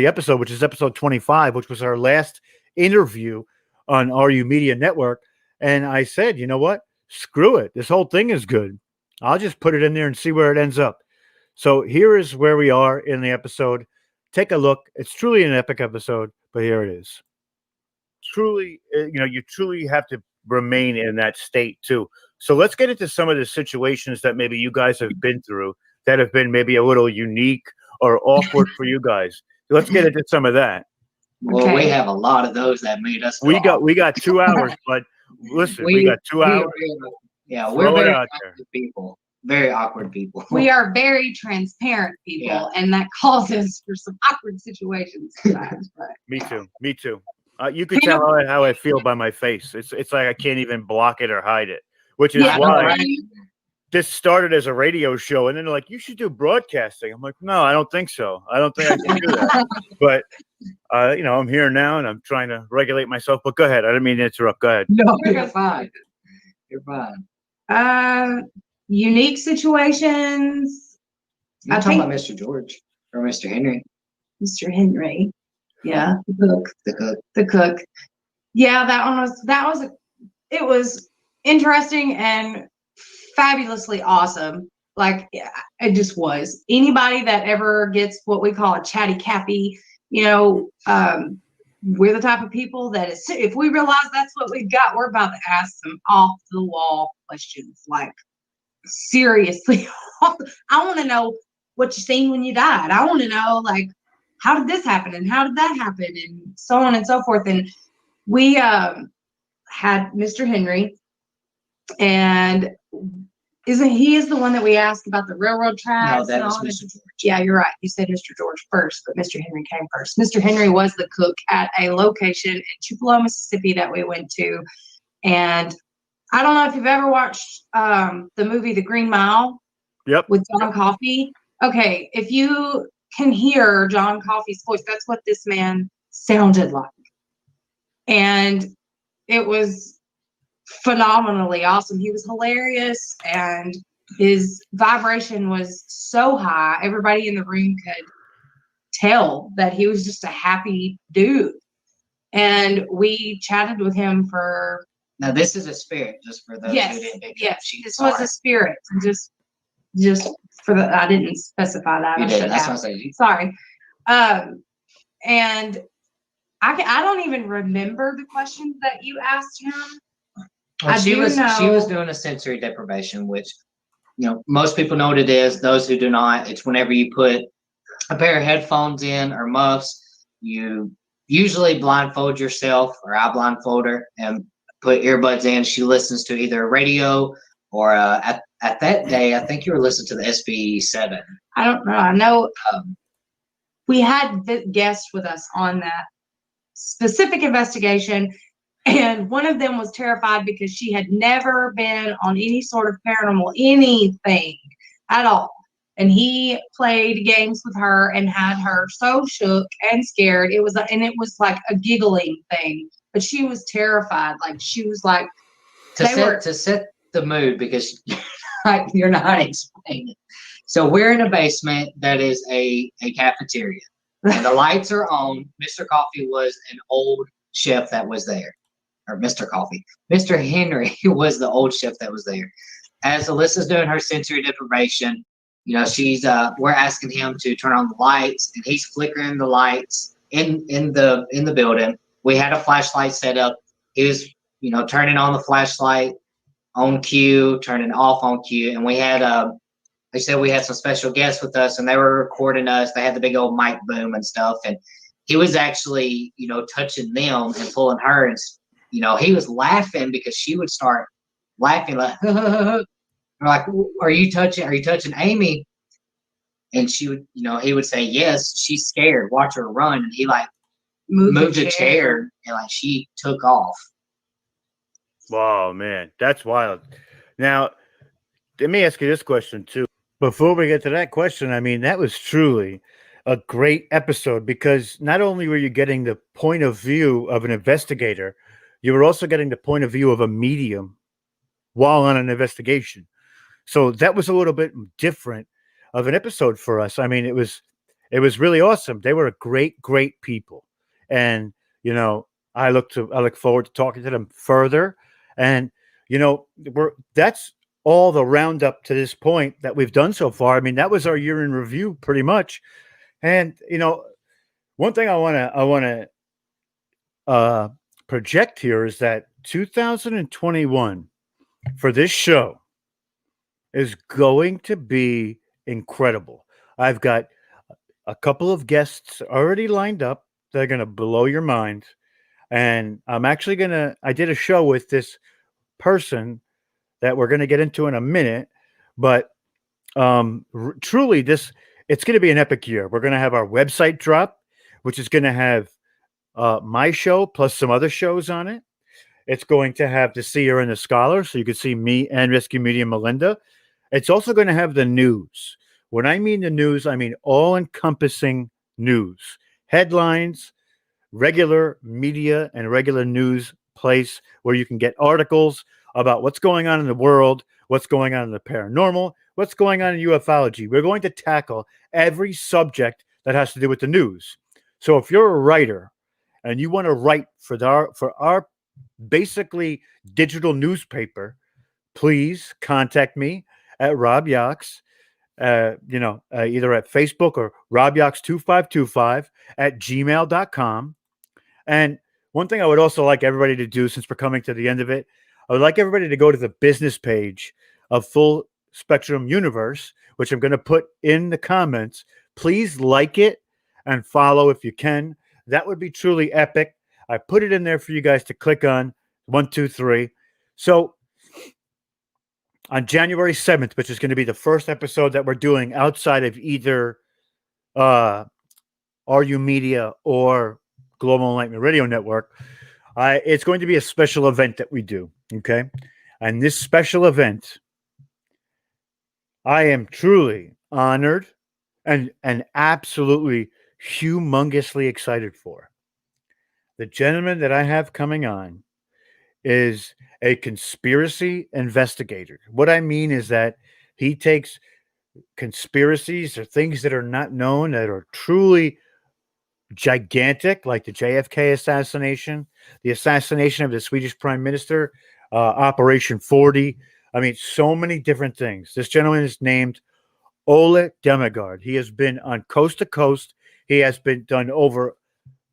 episode, which is episode 25, which was our last interview on RU Media Network. And I said, you know what? Screw it. This whole thing is good. I'll just put it in there and see where it ends up. So here is where we are in the episode. Take a look. It's truly an epic episode, but here it is. Truly, you truly have to remain in that state too. So let's get into some of the situations that maybe you guys have been through that have been maybe a little unique or awkward for you guys. Let's get into some of that. Well, we have a lot of those that made us. We got 2 hours, but listen, we got 2 hours. We're very awkward people. Very awkward people. We are very transparent people, and that causes for some awkward situations sometimes. But. Me too. You can tell how I feel by my face. It's like I can't even block it or hide it, which is why this started as a radio show. And then they're like, you should do broadcasting. I'm like, no, I don't think so. I don't think I can do that. But, I'm here now and I'm trying to regulate myself. But go ahead. I didn't mean to interrupt. Go ahead. No, you're fine. You're fine. Unique situations. You're talking about Mr. George or Mr. Henry. Mr. Henry. Yeah, the cook. Yeah, it was interesting and fabulously awesome. Like it just was. Anybody that ever gets what we call a chatty Cappy, we're the type of people that if we realize that's what we've got, we're about to ask some off the wall questions. Like seriously, I want to know what you seen when you died. I want to know like, how did this happen and how did that happen and so on and so forth. And we had Mr. Henry, and he is the one that we asked about the railroad tracks? No, that was Mr. George. Yeah, you're right. You said Mr. George first, but Mr. Henry came first. Mr. Henry was the cook at a location in Tupelo, Mississippi that we went to. And I don't know if you've ever watched the movie The Green Mile. Yep. With John Coffey. Okay, if you can hear John Coffey's voice, that's what this man sounded like. And it was phenomenally awesome. He was hilarious and his vibration was so high. Everybody in the room could tell that he was just a happy dude. And we chatted with him for. Now this is a spirit, just for those who didn't pick it up. This was a spirit. Just for the, I didn't specify that. You did. That's what I said. Sorry. And I don't even remember the questions that you asked him. Well, she was doing a sensory deprivation, which most people know what it is. Those who do not, it's whenever you put a pair of headphones in or muffs, you usually blindfold yourself, or I blindfold her and put earbuds in. She listens to either a radio or at that day, I think you were listening to the SB7. I don't know. I know we had guests with us on that specific investigation, and one of them was terrified because she had never been on any sort of paranormal anything at all. And he played games with her and had her so shook and scared. It was like a giggling thing, but she was terrified. Like she was like to set the mood, because you're not explaining. So we're in a basement that is a cafeteria, and the lights are on. Mr. Coffey was an old chef that was there, or Mr. Coffey. Mr. Henry was the old chef that was there. As Alyssa's doing her sensory deprivation, she's we're asking him to turn on the lights, and he's flickering the lights in the building. We had a flashlight set up. He was turning on the flashlight on cue, turning off on cue, and we had they said we had some special guests with us, and they were recording us. They had the big old mic boom and stuff, and he was actually touching them and pulling her, and he was laughing because she would start laughing like we're like, are you touching Amy? And she would he would say yes, she's scared, watch her run, and he like moved a chair and like she took off. Wow, man, that's wild. Now, let me ask you this question too. Before we get to that question, I mean, that was truly a great episode because not only were you getting the point of view of an investigator, you were also getting the point of view of a medium while on an investigation. So that was a little bit different of an episode for us. I mean, it was really awesome. They were a great people. And, you know, I look forward to talking to them further. And, you know, that's all the roundup to this point that we've done so far. I mean, that was our year in review pretty much. And, you know, one thing I want to project here is that 2021 for this show is going to be incredible. I've got a couple of guests already lined up that are going to blow your mind. And I'm actually I did a show with this person that we're going to get into in a minute, but truly it's going to be an epic year. We're going to have our website drop, which is going to have my show plus some other shows on it. It's going to have the Seer and the Scholar, so you can see me and Rescue Media Melinda. It's also going to have the news. When I mean the news, I mean all-encompassing news. Headlines, regular media, and regular news place where you can get articles about what's going on in the world, what's going on in the paranormal, what's going on in ufology. We're going to tackle every subject that has to do with the news. So if you're a writer and you want to write for our basically digital newspaper, please contact me at Rob Yox, either at Facebook or robyox2525 at gmail.com. And one thing I would also like everybody to do, since we're coming to the end of it, I would like everybody to go to the business page of Full Spectrum Universe, which I'm going to put in the comments. Please like it and follow if you can. That would be truly epic. I put it in there for you guys to click on 1, 2, 3. So on January 7th, which is going to be the first episode that we're doing outside of either RU Media or Global Enlightenment Radio Network, it's going to be a special event that we do. Okay. And this special event, I am truly honored and absolutely humongously excited for. The gentleman that I have coming on is a conspiracy investigator. What I mean is that he takes conspiracies or things that are not known, that are truly gigantic, like the JFK assassination, the assassination of the Swedish Prime Minister, Operation 40. I mean, so many different things. This gentleman is named Ole Demigard. He has been on Coast to Coast. He has been done over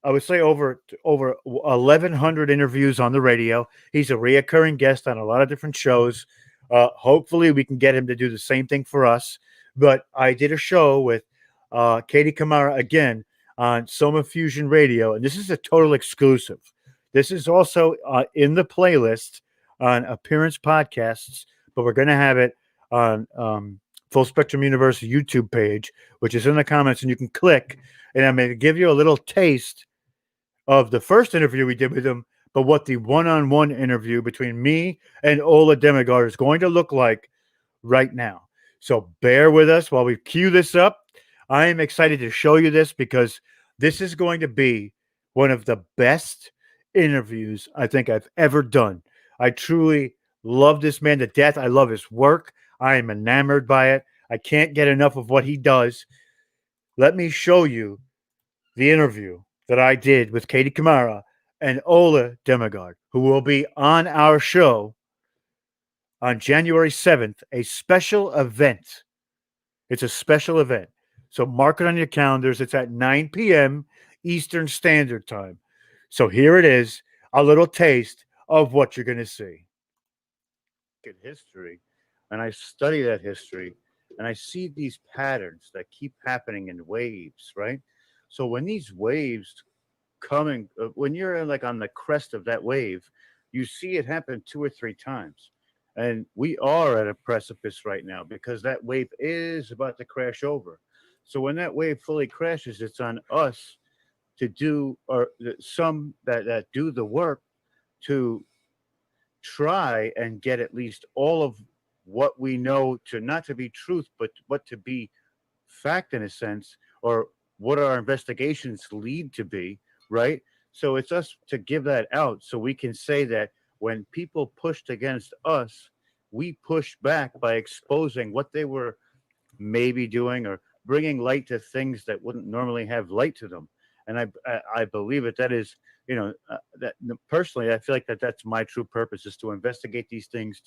1,100 interviews on the radio. He's a reoccurring guest on a lot of different shows. Hopefully we can get him to do the same thing for us. But I did a show with Katie Kamara again on Soma Fusion Radio, and this is a total exclusive. This is also in the playlist on Appearance Podcasts, but we're going to have it on Full Spectrum Universe YouTube page, which is in the comments, and you can click, and I'm going to give you a little taste of the first interview we did with him, but what the one-on-one interview between me and Ole Demigard is going to look like right now. So bear with us while we cue this up. I am excited to show you this because this is going to be one of the best interviews I think I've ever done. I truly love this man to death. I love his work. I am enamored by it. I can't get enough of what he does. Let me show you the interview that I did with Katie Kamara and Ole Demigard, who will be on our show on January 7th, a special event. It's a special event. So mark it on your calendars. It's at 9 p.m. Eastern Standard Time. So here it is, a little taste of what you're going to see. In history, and I study that history, and I see these patterns that keep happening in waves, right? So when these waves coming, when you're like on the crest of that wave, you see it happen 2 or 3 times. And we are at a precipice right now because that wave is about to crash over. So when that wave fully crashes, it's on us to do, or some that do the work to try and get at least all of what we know to not to be truth, but what to be fact in a sense, or what our investigations lead to be, right? So it's us to give that out so we can say that when people pushed against us, we pushed back by exposing what they were maybe doing or bringing light to things that wouldn't normally have light to them. And I believe that is, that personally, I feel like that's my true purpose, is to investigate these things,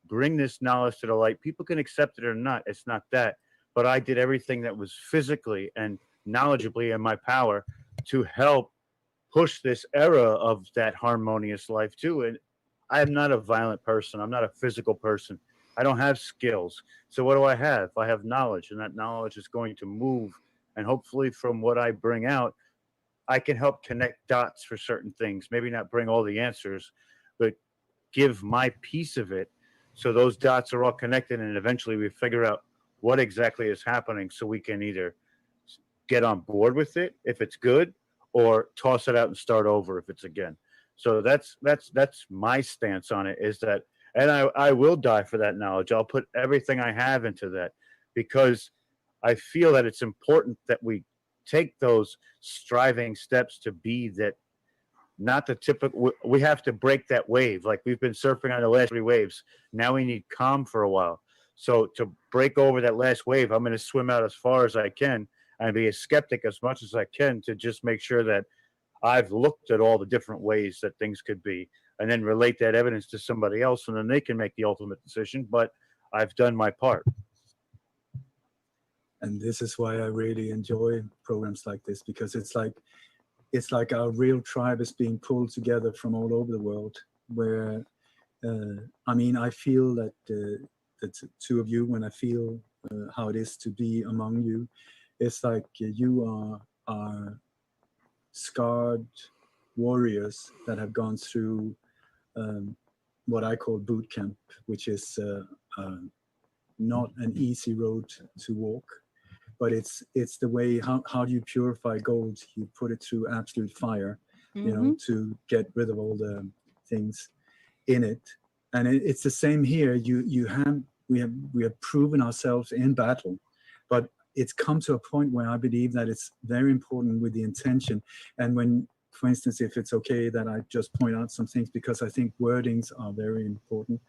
bring this knowledge to the light. People can accept it or not. It's not that. But I did everything that was physically and knowledgeably in my power to help push this era of that harmonious life too. And I am not a violent person. I'm not a physical person. I don't have skills. So what do I have? I have knowledge, and that knowledge is going to move. And hopefully from what I bring out, I can help connect dots for certain things. Maybe not bring all the answers, but give my piece of it. So those dots are all connected, and eventually we figure out what exactly is happening, so we can either get on board with it if it's good, or toss it out and start over if it's again. So that's my stance on it, is that, and I will die for that knowledge. I'll put everything I have into that, because I feel that it's important that we take those striving steps to be that, not the typical, we have to break that wave. Like we've been surfing on the last 3 waves. Now we need calm for a while. So to break over that last wave, I'm going to swim out as far as I can and be a skeptic as much as I can, to just make sure that I've looked at all the different ways that things could be, and then relate that evidence to somebody else, and then they can make the ultimate decision. But I've done my part. And this is why I really enjoy programs like this, because it's like our real tribe is being pulled together from all over the world. Where I feel that the two of you, when I feel how it is to be among you, it's like you are scarred warriors that have gone through what I call boot camp, which is not an easy road to walk. But it's the way, how do you purify gold? You put it through absolute fire, to get rid of all the things in it. And it's the same here. We have proven ourselves in battle, but it's come to a point where I believe that it's very important with the intention. And when, for instance, if it's okay that I just point out some things, because I think wordings are very important.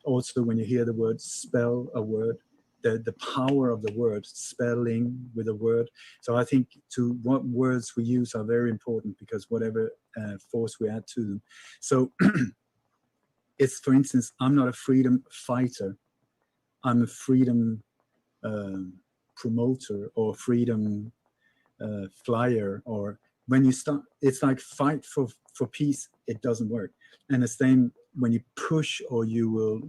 Also, when you hear the word spell a word, the power of the word, spelling with a word. So I think what words we use are very important, because whatever force we add to them. So it's, for instance, I'm not a freedom fighter. I'm a freedom promoter, or freedom flyer. Or when you start, it's like fight for peace, it doesn't work. And the same when you push, or you will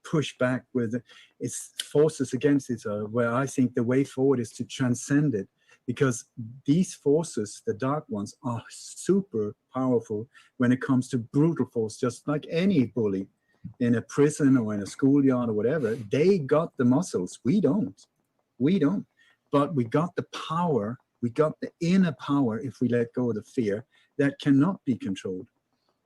push back with its forces against it, where I think the way forward is to transcend it, because these forces, the dark ones, are super powerful when it comes to brutal force. Just like any bully in a prison or in a schoolyard or whatever, they got the muscles. We don't, but we got the power. We got the inner power, if we let go of the fear, that cannot be controlled.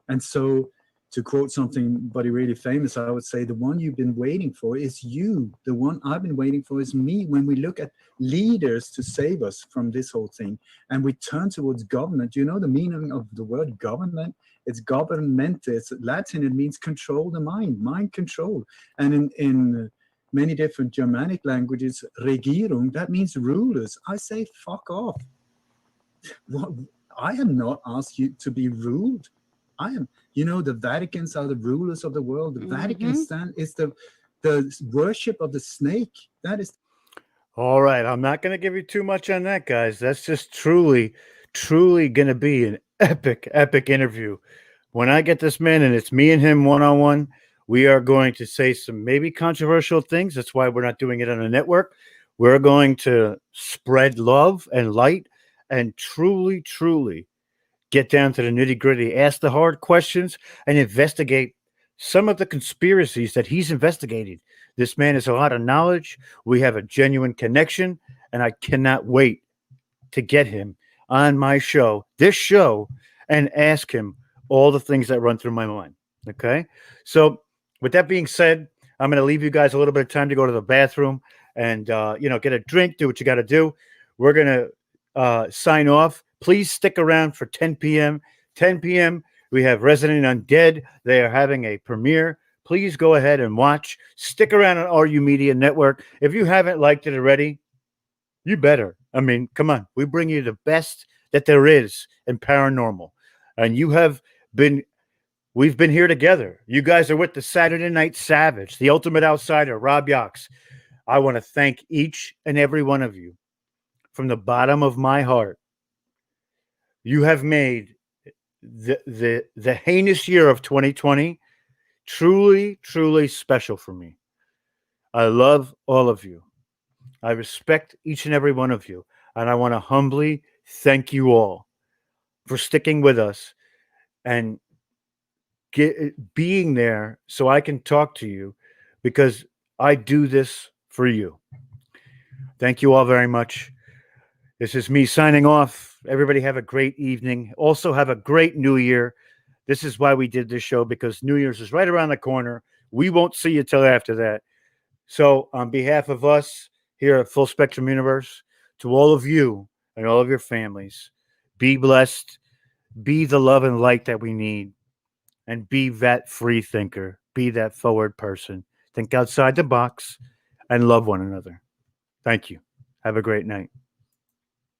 And so, to quote somebody really famous, I would say the one you've been waiting for is you. The one I've been waiting for is me. When we look at leaders to save us from this whole thing, and we turn towards government, you know the meaning of the word government? It's government. It's Latin. It means control the mind control. And in many different Germanic languages, Regierung, that means rulers. I say, fuck off. I have not asked you to be ruled. I am, the Vaticans are the rulers of the world. The Vatican is the worship of the snake. That is. All right. I'm not going to give you too much on that, guys. That's just truly going to be an epic interview. When I get this man and it's me and him one-on-one, we are going to say some maybe controversial things. That's why we're not doing it on a network. We're going to spread love and light and truly get down to the nitty-gritty, ask the hard questions, and investigate some of the conspiracies that he's investigated. This man has a lot of knowledge. We have a genuine connection, and I cannot wait to get him on my show, this show, and ask him all the things that run through my mind. Okay? So with that being said, I'm going to leave you guys a little bit of time to go to the bathroom and, get a drink, do what you got to do. We're going to sign off, please stick around for 10 p.m. 10 p.m. we have Resident Undead. They are having a premiere. Please go ahead and watch. Stick around on RU Media Network. If you haven't liked it already, you better. I mean, come on. We bring you the best that there is in paranormal. And we've been here together. You guys are with the Saturday Night Savage, the Ultimate Outsider, Rob Yox. I want to thank each and every one of you from the bottom of my heart. You have made the heinous year of 2020 truly, truly special for me. I love all of you. I respect each and every one of you. And I want to humbly thank you all for sticking with us and being there so I can talk to you, because I do this for you. Thank you all very much. This is me signing off. Everybody have a great evening. Also have a great New Year. This is why we did this show, because New Year's is right around the corner. We won't see you till after that. So on behalf of us here at Full Spectrum Universe, to all of you and all of your families, be blessed, be the love and light that we need, and be that free thinker, be that forward person. Think outside the box and love one another. Thank you. Have a great night.